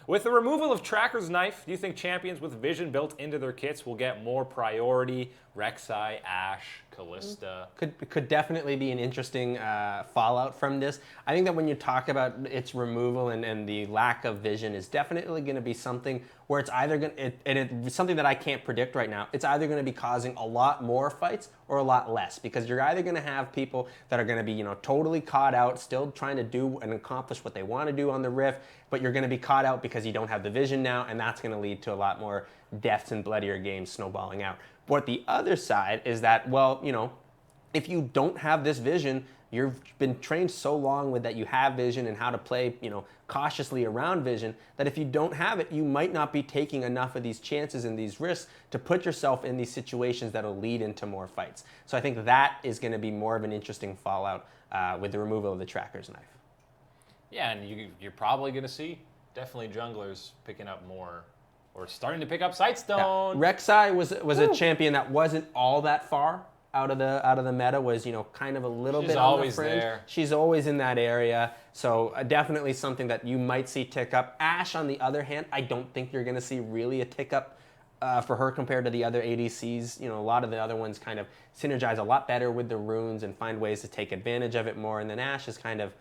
With the removal of Tracker's Knife, do you think champions with vision built into their kits will get more priority? Rek'Sai, Ashe, Kalista. Could definitely be an interesting fallout from this. I think that when you talk about its removal and the lack of vision is definitely going to be something where it's either going to, and it's something that I can't predict right now, it's either going to be causing a lot more fights or a lot less, because you're either going to have people that are going to be, totally caught out, still trying to do and accomplish what they want to do on the Rift, but you're going to be caught out because you don't have the vision now, and that's going to lead to a lot more deaths and bloodier games snowballing out. But the other side is that, well, if you don't have this vision, you've been trained so long with that you have vision and how to play, cautiously around vision, that if you don't have it, you might not be taking enough of these chances and these risks to put yourself in these situations that'll lead into more fights. So I think that is going to be more of an interesting fallout with the removal of the Tracker's Knife. Yeah, and you're probably going to see definitely junglers picking up more or starting to pick up Sightstone. Yeah. Rek'Sai was a champion that wasn't all that far out of the meta, was kind of a little bit on the fringe. There. She's always in that area, so definitely something that you might see tick up. Ashe, on the other hand, I don't think you're going to see really a tick up for her compared to the other ADCs. A lot of the other ones kind of synergize a lot better with the runes and find ways to take advantage of it more, and then Ashe is kind of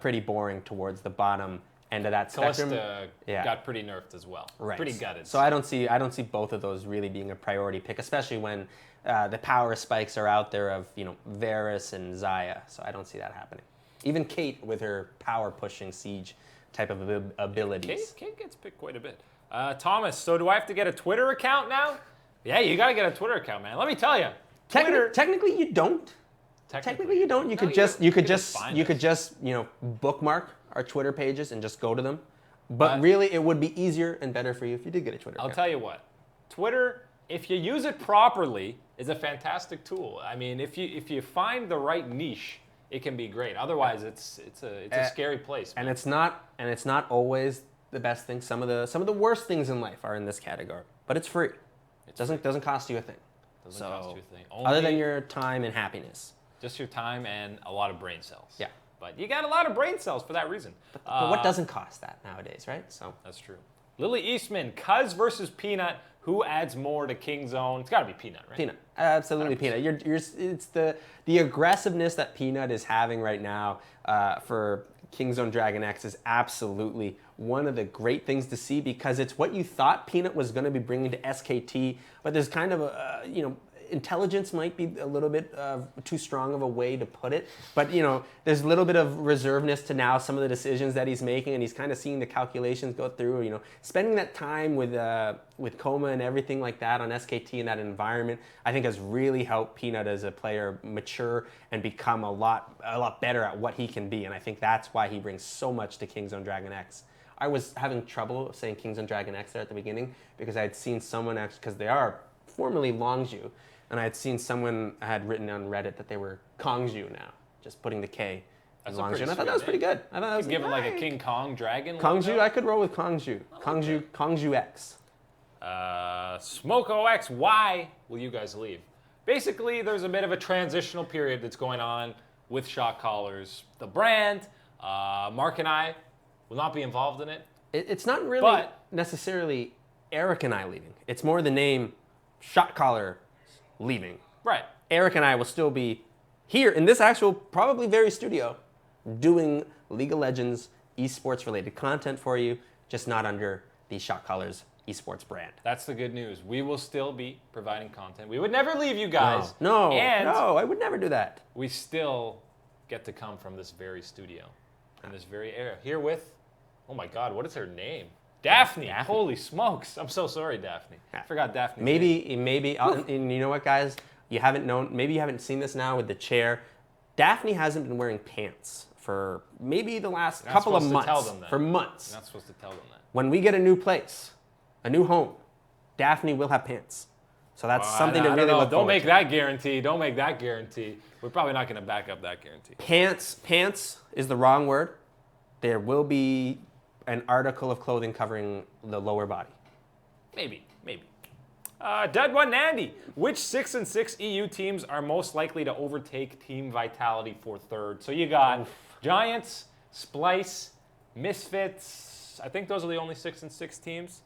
pretty boring towards the bottom end of that spectrum. Kalista got pretty nerfed as well. Right. Pretty gutted. So I don't see both of those really being a priority pick, especially when the power spikes are out there of Varus and Xayah. So I don't see that happening. Even Kate with her power pushing siege type of abilities. Kate gets picked quite a bit. Thomas, so do I have to get a Twitter account now? Yeah, you got to get a Twitter account, man. Let me tell you. Technically, you don't. Technically, you don't. You could just bookmark our Twitter pages and just go to them. But really, it would be easier and better for you if you did get a Twitter account. I'll tell you what. Twitter, if you use it properly, is a fantastic tool. I mean, if you find the right niche, it can be great. Otherwise, it's a scary place. Man. And it's not always the best thing. Some of the worst things in life are in this category. But it's free. It doesn't cost you a thing. Doesn't cost you a thing. Other than your time and happiness. Just your time and a lot of brain cells. Yeah. But you got a lot of brain cells for that reason. But what doesn't cost that nowadays, right? So that's true. Lily Eastman, Cuz versus Peanut. Who adds more to Kingzone? It's got to be Peanut, right? Peanut, absolutely 100%. Peanut. It's the aggressiveness that Peanut is having right now for Kingzone Dragon X is absolutely one of the great things to see, because it's what you thought Peanut was going to be bringing to SKT, but there's kind of a intelligence might be a little bit too strong of a way to put it, but there's a little bit of reservedness to now some of the decisions that he's making, and he's kind of seeing the calculations go through. Spending that time with Kummel and everything like that on SKT in that environment, I think has really helped Peanut as a player mature and become a lot better at what he can be, and I think that's why he brings so much to Kingzone Dragon X. I was having trouble saying Kingzone Dragon X there at the beginning because I had seen someone actually, because they are formerly Longzhu, and I had seen someone had written on Reddit that they were Kongzhu now, just putting the K in Longzhu. And I thought that was pretty good. I thought that was give it like a King Kong dragon. Kongzhu, I could roll with Kongzhu. Kongzhu X. Smoko X, why will you guys leave? Basically, there's a bit of a transitional period that's going on with Shot Callers. The brand, Mark and I will not be involved in it. It's not really necessarily Eric and I leaving. It's more the name Shot Caller leaving. Right. Eric and I will still be here in this actual, probably very studio, doing League of Legends esports related content for you, just not under the Shot Callers esports brand. That's the good news. We will still be providing content. We would never leave you guys. No, and I would never do that. we still get to come from this very studio in this very area. Here with, oh my God, what is her name? Daphne. Daphne. Holy smokes. I'm so sorry, Daphne. I forgot Daphne. Maybe, and you know what, guys? You haven't known, maybe you haven't seen this now with the chair. Daphne hasn't been wearing pants for maybe the last couple of months. Tell them that. For months. You're not supposed to tell them that. When we get a new place, a new home, Daphne will have pants. So that's something to really look forward to. Don't make that guarantee. Don't make that guarantee. We're probably not going to back up that guarantee. Pants is the wrong word. There will be an article of clothing covering the lower body. Maybe. Dead One Nandy. Which 6-6 EU teams are most likely to overtake Team Vitality for third? So you got Giants, Splice, Misfits. I think those are the only 6-6 teams.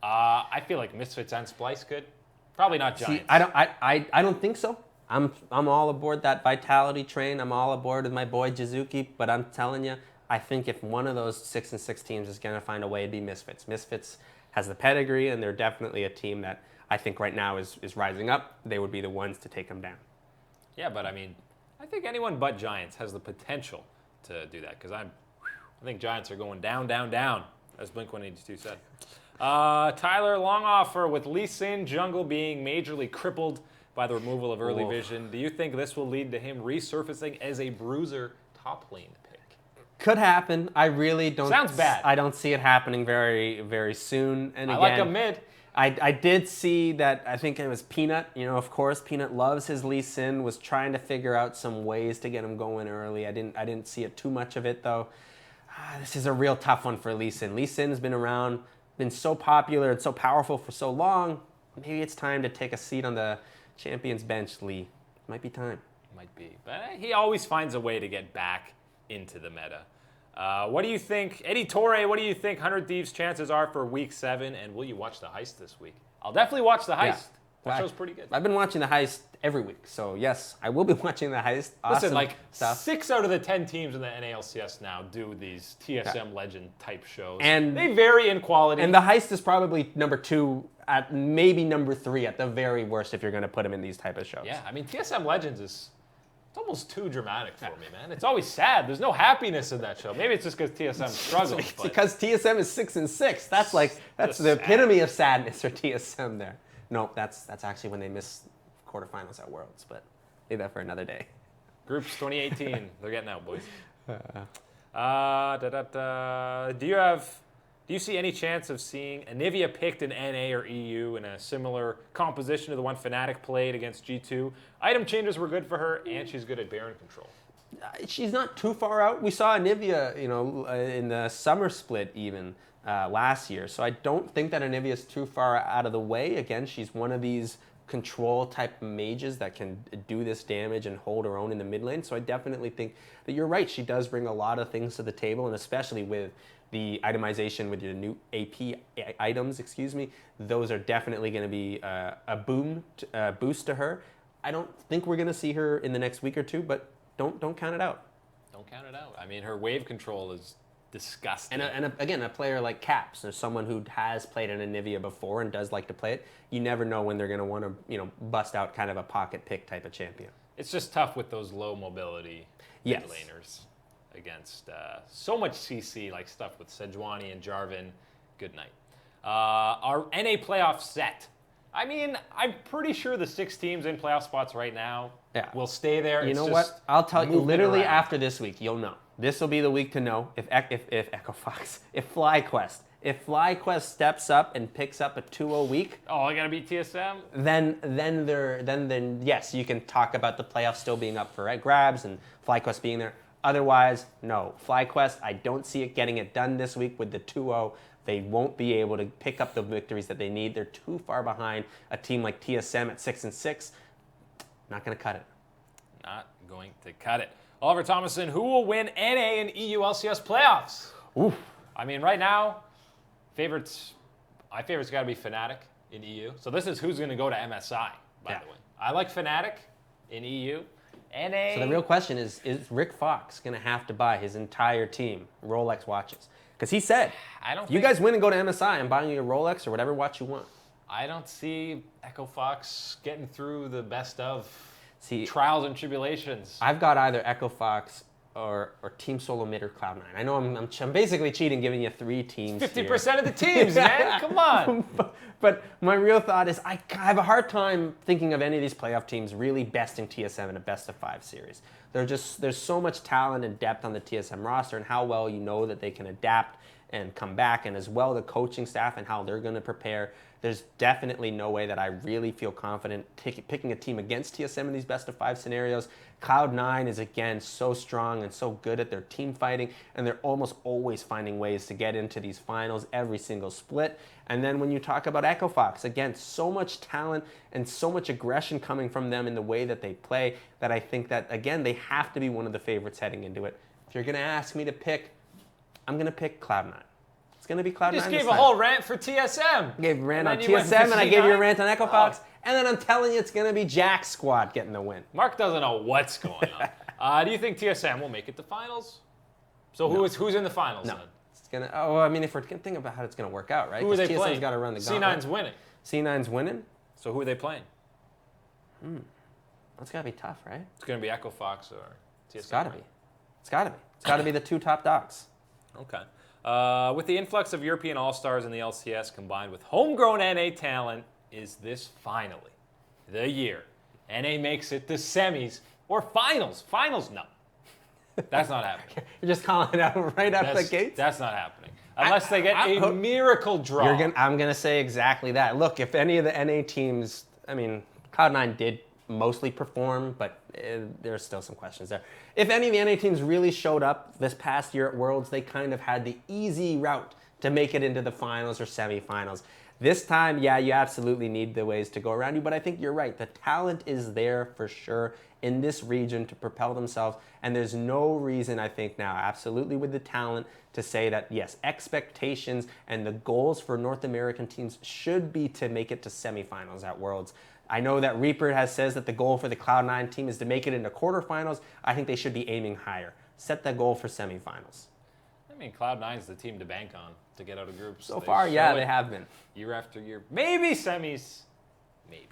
I feel like Misfits and Splice could. Probably not Giants. See, I don't think so. I'm all aboard that Vitality train. I'm all aboard with my boy Jizuki. But I'm telling you, I think if one of those 6-6 teams is going to find a way, it'd be Misfits. Misfits has the pedigree, and they're definitely a team that I think right now is rising up. They would be the ones to take them down. Yeah, but I mean, I think anyone but Giants has the potential to do that because I think Giants are going down, as Blink-182 said. Tyler, long offer with Lee Sin jungle being majorly crippled by the removal of early vision. Do you think this will lead to him resurfacing as a bruiser top lane pick? Could happen. I really don't. Sounds bad. I don't see it happening very, very soon. And again, I like a mid. I did see that. I think it was Peanut. You know, of course, Peanut loves his Lee Sin. Was trying to figure out some ways to get him going early. I didn't see it too much of it though. This is a real tough one for Lee Sin. Lee Sin's been around, been so popular and so powerful for so long. Maybe it's time to take a seat on the champions bench, Lee. Might be time. Might be, but he always finds a way to get back into the meta. What do you think, Eddie Torre? What do you think 100 Thieves' chances are for Week 7? And will you watch the heist this week? I'll definitely watch the heist. Yeah. That show's pretty good. I've been watching the heist every week, so yes, I will be watching the heist. Listen, like stuff. 6 out of the 10 teams in the NALCS now do these TSM Legend type shows, and they vary in quality. And the heist is probably number 2, at maybe number 3 at the very worst if you're going to put him in these type of shows. Yeah, I mean TSM Legends is. It's almost too dramatic for me, man. It's always sad. There's no happiness in that show. Maybe it's just because TSM struggles. It's because TSM is 6-6. That's the epitome of sadness for TSM there. No, that's actually when they miss quarterfinals at Worlds, but leave that for another day. Groups 2018. They're getting out, boys. Do you see any chance of seeing Anivia picked in NA or EU in a similar composition to the one Fnatic played against G2? Item changes were good for her, and she's good at Baron control. She's not too far out. We saw Anivia, in the summer split even last year. So I don't think that Anivia is too far out of the way. Again, she's one of these control type mages that can do this damage and hold her own in the mid lane. So I definitely think that you're right. She does bring a lot of things to the table, and especially with the itemization with your new AP items, those are definitely going to be a boost to her. I don't think we're going to see her in the next week or two, but don't count it out. Don't count it out. I mean, her wave control is disgusting. And again, a player like Caps, or someone who has played an Anivia before and does like to play it, you never know when they're going to want to, bust out kind of a pocket pick type of champion. It's just tough with those low mobility mid laners against so much CC, like stuff with Sejuani and Jarvan. Good night. Our NA playoff set. I mean, I'm pretty sure the 6 teams in playoff spots right now will stay there. You know what? I'll tell you, literally after this week, you'll know. This will be the week to know if FlyQuest steps up and picks up a 2-0 week. Oh, I gotta beat TSM. Then yes, you can talk about the playoffs still being up for grabs and FlyQuest being there. Otherwise, no. FlyQuest, I don't see it getting it done this week with the 2-0. They won't be able to pick up the victories that they need. They're too far behind a team like TSM at 6-6. Not going to cut it. Not going to cut it. Oliver Thomason, who will win NA and EU LCS playoffs? Oof. I mean, right now, my favorite's got to be Fnatic in EU. So this is who's going to go to MSI, by the way. I like Fnatic in EU. NA. So the real question is Rick Fox going to have to buy his entire team Rolex watches? Because he said, if you guys win and go to MSI, I'm buying you a Rolex or whatever watch you want. I don't see Echo Fox getting through the best of See, trials and tribulations. I've got either Echo Fox or Team Solo Mid or Cloud9. I know I'm basically cheating, giving you 3 teams. 50% of the teams, man. Come on. But my real thought is I have a hard time thinking of any of these playoff teams really besting TSM in a best-of-5 series. There's so much talent and depth on the TSM roster, and how well you know that they can adapt and come back, and as well the coaching staff and how they're going to prepare. There's definitely no way that I really feel confident picking a team against TSM in these best-of-5 scenarios. Cloud9 is, again, so strong and so good at their team fighting, and they're almost always finding ways to get into these finals every single split. And then when you talk about Echo Fox, again, so much talent and so much aggression coming from them in the way that they play that I think that, again, they have to be one of the favorites heading into it. If you're going to ask me to pick, I'm going to pick Cloud9. It's going to be Cloud9. You just gave a whole rant for TSM. I gave a rant on TSM, and I gave you a rant on Echo Fox, and then I'm telling you it's going to be Jack's squad getting the win. Mark doesn't know what's going on. Do you think TSM will make it to finals? So who's in the finals then? It's gonna. Oh, I mean, if we're going to think about how it's going to work out, right? Who are they TSM's playing? got to run the gauntlet. C9's winning. C9's winning? So who are they playing? That's got to be tough, right? It's going to be Echo Fox or TSM. It's got to be. It's got to be. It's got to be the 2 top dogs. Okay. With the influx of European All-Stars in the LCS combined with homegrown NA talent, is this finally the year NA makes it to semis or finals? Finals, no. That's not happening. You're just calling it out right out the gates? That's not happening. Unless they get a miracle draw. I'm going to say exactly that. Look, if any of the NA teams, I mean, Cloud9 did mostly perform, but there's still some questions there. If any of the NA teams really showed up this past year at Worlds, they kind of had the easy route to make it into the finals or semifinals. This time, yeah, you absolutely need the ways to go around you, but I think you're right. The talent is there for sure in this region to propel themselves, and there's no reason, I think now, absolutely with the talent, to say that, yes, expectations and the goals for North American teams should be to make it to semifinals at Worlds. I know that Reaper says that the goal for the Cloud9 team is to make it into quarterfinals. I think they should be aiming higher. Set that goal for semifinals. I mean, Cloud9's the team to bank on to get out of groups. So far, yeah, they have been. Year after year. Maybe semis. Maybe.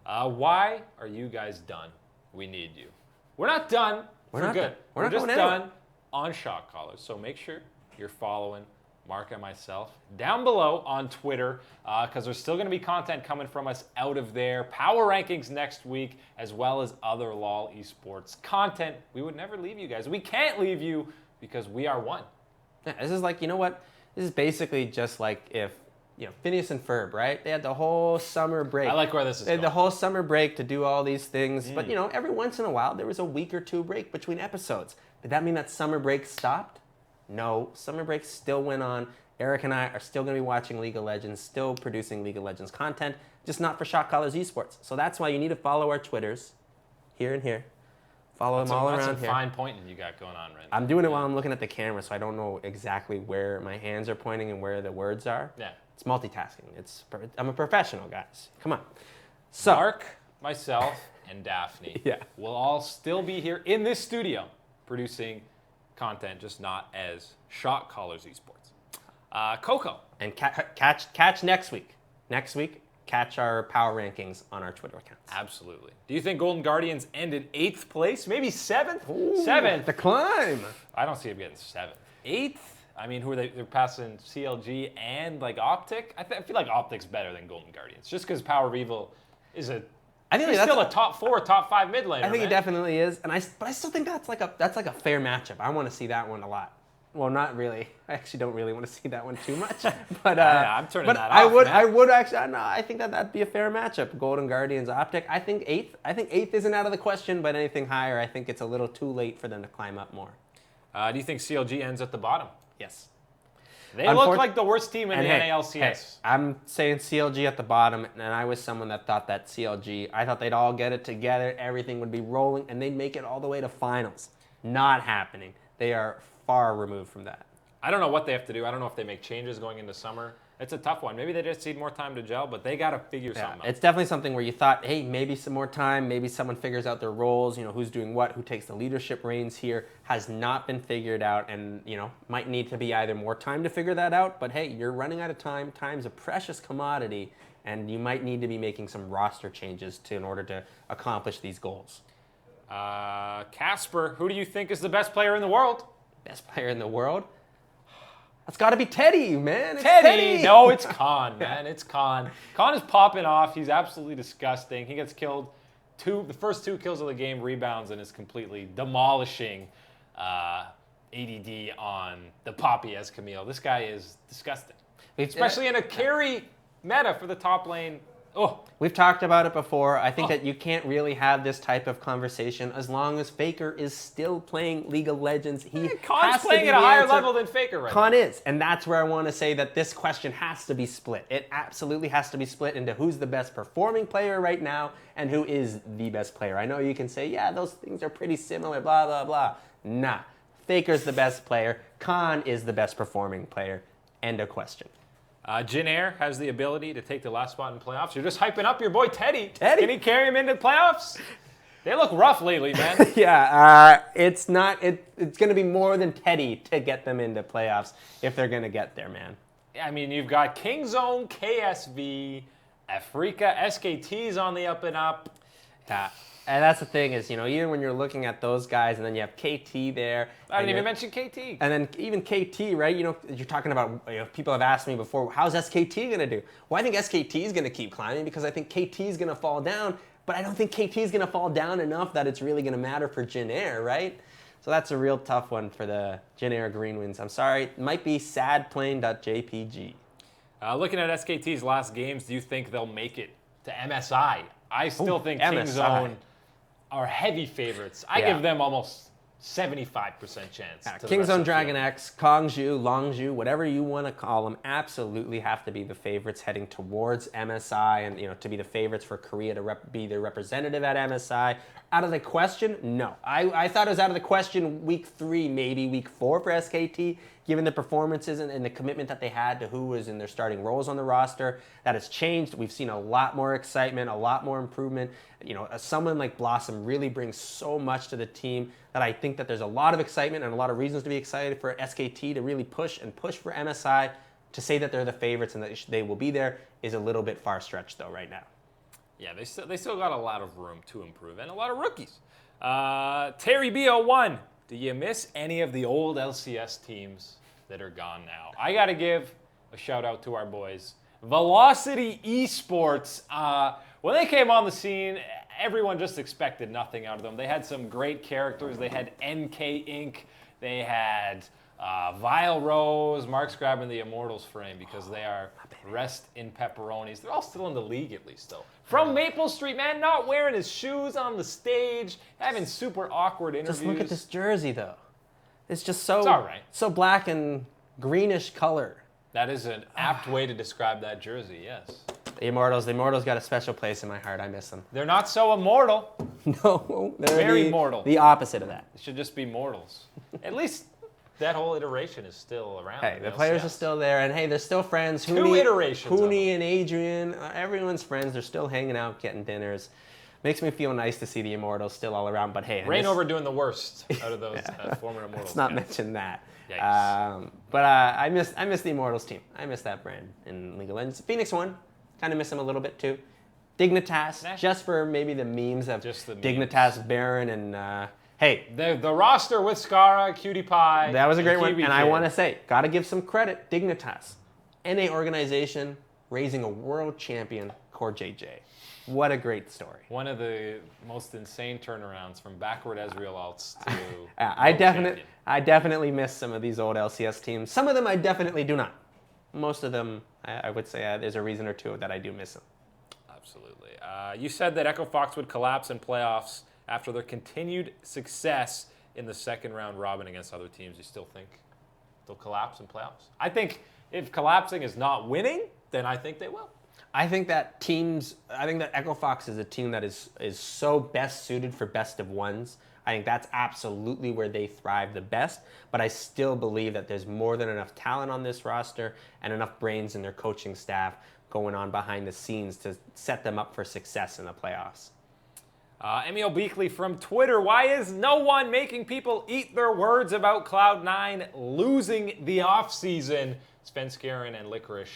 Why are you guys done? We need you. We're not done for good. We're just done on Shot Callers. So make sure you're following Mark and myself down below on Twitter, because there's still going to be content coming from us out of there. Power rankings next week, as well as other LoL esports content. We would never leave you guys. We can't leave you because we are one. Yeah, this is like, you know what? This is basically just like if, Phineas and Ferb, right? They had the whole summer break. I like where this is going. They had the whole summer break to do all these things. But, every once in a while, there was a week or 2 break between episodes. Did that mean that summer break stopped? No, summer break still went on. Eric and I are still going to be watching League of Legends, still producing League of Legends content, just not for Shot Callers Esports. So that's why you need to follow our Twitters, here and here. Follow them all around here. That's some fine pointing you got going on right now. I'm doing it while I'm looking at the camera, so I don't know exactly where my hands are pointing and where the words are. Yeah. It's multitasking. I'm a professional, guys. Come on. So, Mark, myself, and Daphne will all still be here in this studio producing content, just not as Shot Callers Esports. Coco. And catch next week. Next week, catch our power rankings on our Twitter accounts. Absolutely. Do you think Golden Guardians ended 8th place? Maybe 7th? Ooh, 7th. The climb. I don't see them getting 7th. 8th? I mean, who are they? They're passing CLG and Optic. I feel like Optic's better than Golden Guardians, just because Power of Evil is he's still a top 4, top 5 mid laner. I think he definitely is, but I still think that's like a fair matchup. I want to see that one a lot. Well, not really. I actually don't really want to see that one too much. But I'm turning that off. I would actually. No, I think that'd be a fair matchup. Golden Guardians, Optic. I think 8th. I think 8th isn't out of the question, but anything higher, I think it's a little too late for them to climb up more. Do you think CLG ends at the bottom? Yes. They look like the worst team in the NALCS. Hey, I'm saying CLG at the bottom, and I was someone that thought that CLG, I thought they'd all get it together, everything would be rolling, and they'd make it all the way to finals. Not happening. They are far removed from that. I don't know what they have to do. I don't know if they make changes going into summer. it's a tough one. Maybe they just need more time to gel, but they got to figure something out. It's definitely something where you thought, hey, maybe some more time, maybe someone figures out their roles, who's doing what, who takes the leadership reins here, has not been figured out, and, might need to be either more time to figure that out, but hey, you're running out of time. Time's a precious commodity, and you might need to be making some roster changes in order to accomplish these goals. Casper, who do you think is the best player in the world? Best player in the world? That's got to be Teddy, man. It's Teddy! No, it's Khan, man. It's Khan. Khan is popping off. He's absolutely disgusting. He gets killed. The first 2 kills of the game, rebounds, and is completely demolishing ADD on the Poppy as Camille. This guy is disgusting. Especially in a carry meta for the top lane. Oh. We've talked about it before. I think that you can't really have this type of conversation as long as Faker is still playing League of Legends. Khan's playing at a higher level than Faker right now. Khan is, and that's where I want to say that this question has to be split. It absolutely has to be split into who's the best performing player right now and who is the best player. I know you can say, yeah, those things are pretty similar, blah, blah, blah. Nah. Faker's the best player. Khan is the best performing player. End of question. Jin Air has the ability to take the last spot in playoffs. You're just hyping up your boy Teddy. Teddy? Can he carry him into playoffs? They look rough lately, man. Yeah, it's going to be more than Teddy to get them into playoffs if they're going to get there, man. I mean, you've got Kingzone, KSV, Afrika, SKT's on the up and up. Yeah. And that's the thing is, even when you're looking at those guys and then you have KT there. I didn't even mention KT. And then even KT, right? You're talking about, people have asked me before, how's SKT going to do? Well, I think SKT is going to keep climbing because I think KT is going to fall down, but I don't think KT is going to fall down enough that it's really going to matter for Jin Air, right? So that's a real tough one for the Jin Air Green Wings. I'm sorry, it might be sadplane.jpg. Looking at SKT's last games, do you think they'll make it to MSI? I still think Kingzone are heavy favorites. I give them almost 75% chance. Kingzone, Dragon X, Kongju, Longju, whatever you want to call them, absolutely have to be the favorites heading towards MSI and to be the favorites for Korea to be the representative at MSI. Out of the question? No. I thought it was out of the question week 3, maybe week 4 for SKT, given the performances and the commitment that they had to who was in their starting roles on the roster. That has changed. We've seen a lot more excitement, a lot more improvement. Someone like Blossom really brings so much to the team that I think that there's a lot of excitement and a lot of reasons to be excited for SKT to really push for MSI. To say that they're the favorites and that they will be there is a little bit far stretched though right now. Yeah, they still got a lot of room to improve and a lot of rookies. Terry B01, do you miss any of the old LCS teams that are gone now? I got to give a shout out to our boys. Velocity Esports, when they came on the scene, everyone just expected nothing out of them. They had some great characters. They had NK Inc. They had Vile Rose. Mark's grabbing the Immortals frame because they are rest in pepperonis. They're all still in the league at least, though. From Maple Street, man, not wearing his shoes on the stage, having super awkward interviews. Just look at this jersey, though. It's just so, it's all right. So black and greenish color. That is an apt way to describe that jersey, yes. The Immortals got a special place in my heart. I miss them. They're not so immortal. No, they're very mortal. The opposite of that. It should just be mortals. At least that whole iteration is still around. Hey, the players are still there, and hey, they're still friends. Two iterations. Hooney and Adrian, everyone's friends. They're still hanging out, getting dinners. Makes me feel nice to see the Immortals still all around. But hey, Rainover doing the worst out of those former Immortals. Let's not mention that. Yikes. But I miss the Immortals team. I miss that brand in League of Legends. Phoenix won. Kind of miss them a little bit too. Dignitas, just for maybe the memes of Dignitas, Baron, and hey. The roster with Scara, Cutie Pie. That was a great one. And I want to say, got to give some credit, Dignitas. NA organization raising a world champion, Core JJ. What a great story. One of the most insane turnarounds from backward Ezreal alts to I definitely miss some of these old LCS teams. Some of them I definitely do not. Most of them, I would say there's a reason or two that I do miss them. Absolutely. You said that Echo Fox would collapse in playoffs after their continued success in the second round robin against other teams. You still think they'll collapse in playoffs? I think if collapsing is not winning, then I think they will. I think that Echo Fox is a team that is so best suited for best of ones. I think that's absolutely where they thrive the best. But I still believe that there's more than enough talent on this roster and enough brains in their coaching staff going on behind the scenes to set them up for success in the playoffs. Emil Beakley from Twitter, why is no one making people eat their words about Cloud9 losing the offseason? Svenskeren and Licorice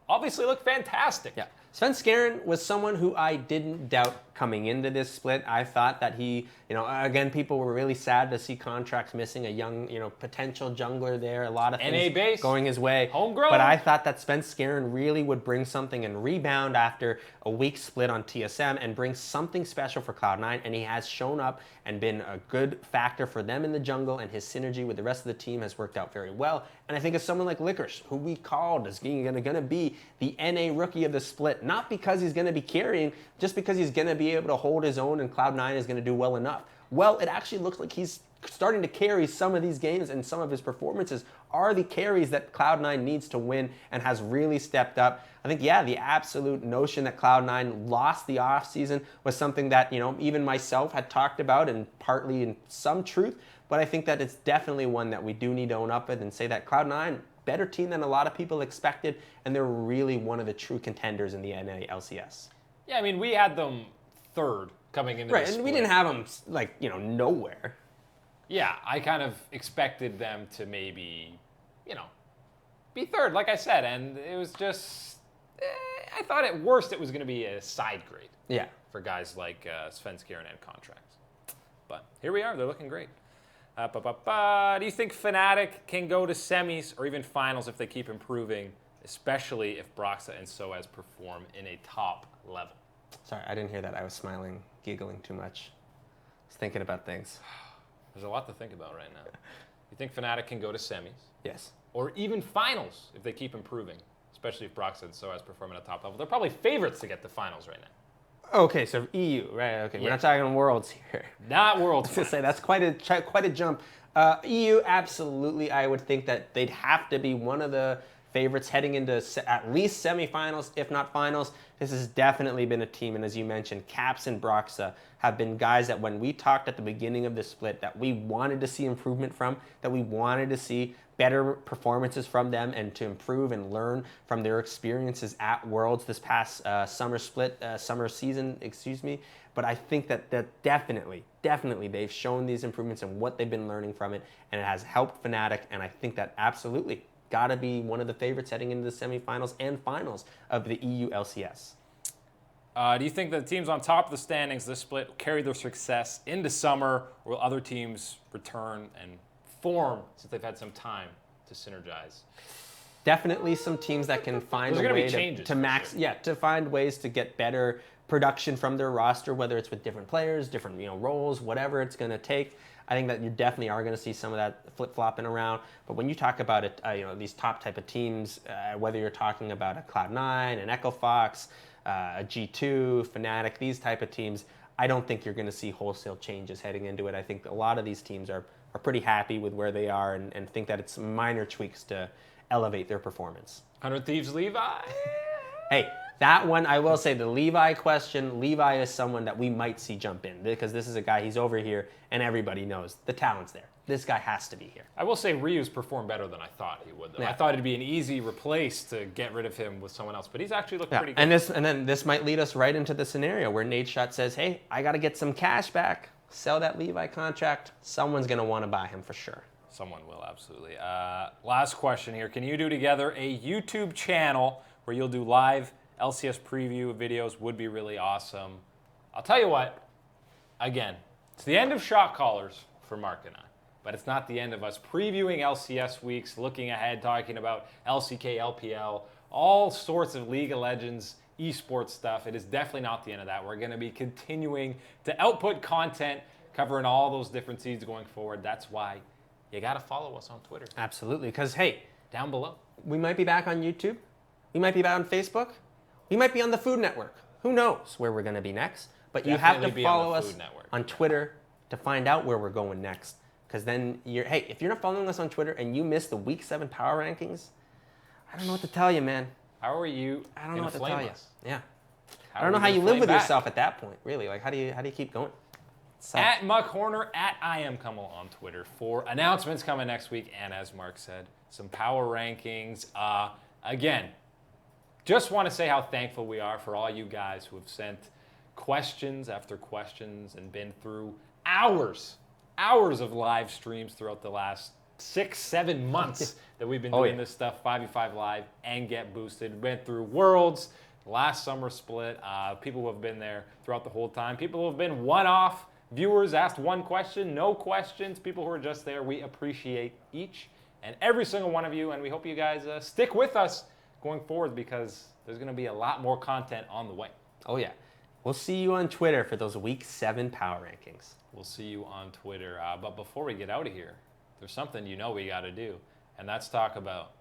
obviously look fantastic. Yeah. Svenskeren was someone who I didn't doubt coming into this split. I thought that he, again, people were really sad to see contracts missing, a young, potential jungler there, a lot of things NA-based, going his way. Homegrown. But I thought that Svenskeren really would bring something and rebound after a weak split on TSM and bring something special for Cloud9, and he has shown up and been a good factor for them in the jungle, and his synergy with the rest of the team has worked out very well. And I think it's someone like Licorice, who we called as being going to be the NA rookie of the split, not because he's going to be carrying, just because he's going to be able to hold his own and Cloud9 is going to do well enough. Well, it actually looks like he's starting to carry some of these games, and some of his performances are the carries that Cloud9 needs to win and has really stepped up. I think, yeah, the absolute notion that Cloud9 lost the offseason was something that, even myself had talked about, and partly in some truth, but I think that it's definitely one that we do need to own up with and say that Cloud9, better team than a lot of people expected, and they're really one of the true contenders in the NA LCS. Yeah, I mean, we had them third coming into right, this and we split. didn't have them, nowhere. Yeah, I kind of expected them to maybe, be third, like I said, and it was just, I thought at worst it was going to be a side grade. Yeah. For guys like Svenskeren and contracts. But here we are, they're looking great. Do you think Fnatic can go to semis or even finals if they keep improving, especially if Broxa and Soaz perform in a top level? Sorry, I didn't hear that. I was smiling, giggling too much. I was thinking about things. There's a lot to think about right now. You think Fnatic can go to semis? Yes. Or even finals if they keep improving, especially if Broxa and Soaz perform at a top level? They're probably favorites to get to finals right now. Okay, so EU, right? Okay, we're not talking worlds here. Not worlds. I was gonna say that's quite a jump. EU, absolutely. I would think that they'd have to be one of the favorites heading into at least semifinals, if not finals. This has definitely been a team, and as you mentioned, Caps and Broxa have been guys that when we talked at the beginning of the split that we wanted to see improvement from, that we wanted to see better performances from them and to improve and learn from their experiences at Worlds this past summer season, But I think that definitely they've shown these improvements and what they've been learning from it, and it has helped Fnatic, and I think that absolutely got to be one of the favorites heading into the semifinals and finals of the EU LCS. Do you think the teams on top of the standings this split will carry their success into summer, or will other teams return and form since they've had some time to synergize? Definitely some teams that can find a way to max, sure. to find ways to get better production from their roster, whether it's with different players, different roles, whatever it's going to take. I think that you definitely are going to see some of that flip-flopping around. But when you talk about it, these top type of teams, whether you're talking about a Cloud9, an Echo Fox, a G2, Fnatic, these type of teams, I don't think you're going to see wholesale changes heading into it. I think a lot of these teams are pretty happy with where they are and think that it's minor tweaks to elevate their performance. 100 Thieves Levi? Hey, that one, I will say the Levi question, Levi is someone that we might see jump in because this is a guy, he's over here and everybody knows the talent's there. This guy has to be here. I will say Ryu's performed better than I thought he would, though. Yeah. I thought it'd be an easy replace to get rid of him with someone else, but he's actually looked pretty good. And then this might lead us right into the scenario where Nadeshot says, hey, I got to get some cash back, sell that Levi contract. Someone's going to want to buy him for sure. Someone will, absolutely. Last question here. Can you do together a YouTube channel where you'll do live LCS preview videos? Would be really awesome. I'll tell you what, again, it's the end of shot callers for Mark and I, but it's not the end of us previewing LCS weeks, looking ahead, talking about LCK, LPL, all sorts of League of Legends, esports stuff. It is definitely not the end of that. We're going to be continuing to output content, covering all those different seeds going forward. That's why you got to follow us on Twitter. Absolutely, because, hey, Down below. we might be back on YouTube. We might be back on Facebook. We might be on the Food Network. Who knows where we're going to be next? But you have to Definitely be on the follow us Food Network. on Twitter to find out where we're going next. Because then if you're not following us on Twitter and you miss the Week 7 power rankings, I don't know what to tell you, man. How are you I don't know what to tell you. us? Yeah. How I don't are know we how gonna you live flame with back? yourself at that point, really. Like, how do you keep going? At Muck Horner, at I am Kummel on Twitter for announcements coming next week. And as Mark said, some power rankings. Again, just want to say how thankful we are for all you guys who have sent questions after questions and been through hours of live streams throughout the last 6-7 months that we've been doing this stuff, 5v5 Live and Get Boosted. Went through Worlds, last summer split, people who have been there throughout the whole time, people who have been one-off viewers, asked one question, no questions, people who are just there. We appreciate each and every single one of you, and we hope you guys stick with us going forward because there's going to be a lot more content on the way. Oh, yeah. We'll see you on Twitter for those Week 7 power rankings. We'll see you on Twitter. But before we get out of here, there's something you know we got to do, and that's talk about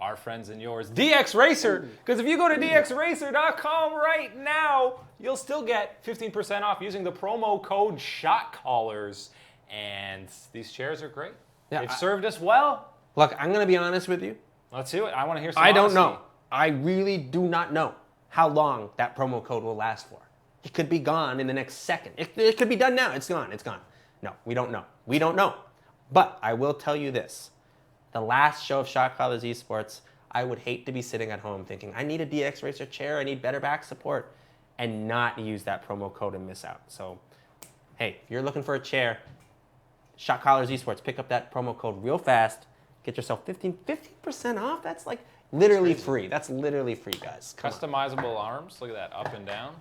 our friends and yours, DX Racer. Because if you go to dxracer.com right now, you'll still get 15% off using the promo code SHOTCALLERS. And these chairs are great. Yeah, They've served us well. Look, I'm going to be honest with you. Let's do it. I want to hear some I don't honesty. know. I really do not know how long that promo code will last for. It could be gone in the next second. It could be done now. It's gone. It's gone. No, we don't know. We don't know. But I will tell you this. The last show of Shot Callers Esports, I would hate to be sitting at home thinking, I need a DX Racer chair, I need better back support, and not use that promo code and miss out. So, hey, if you're looking for a chair, Shot Callers Esports, pick up that promo code real fast, get yourself 15% off. That's like literally free. That's literally free, guys. Come on. Customizable arms. Look at that. Up and down.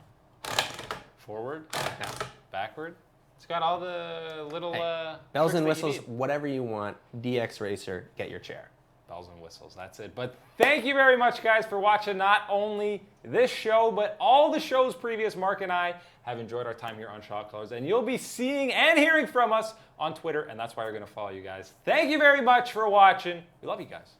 Forward. Backward. It's got all the little bells and tricks that you whistles, need. whatever you want. DX Racer, get your chair. Bells and whistles, that's it. But thank you very much, guys, for watching not only this show, but all the shows previous. Mark and I have enjoyed our time here on Shot Callers, and you'll be seeing and hearing from us on Twitter, and that's why we're going to follow you guys. Thank you very much for watching. We love you guys.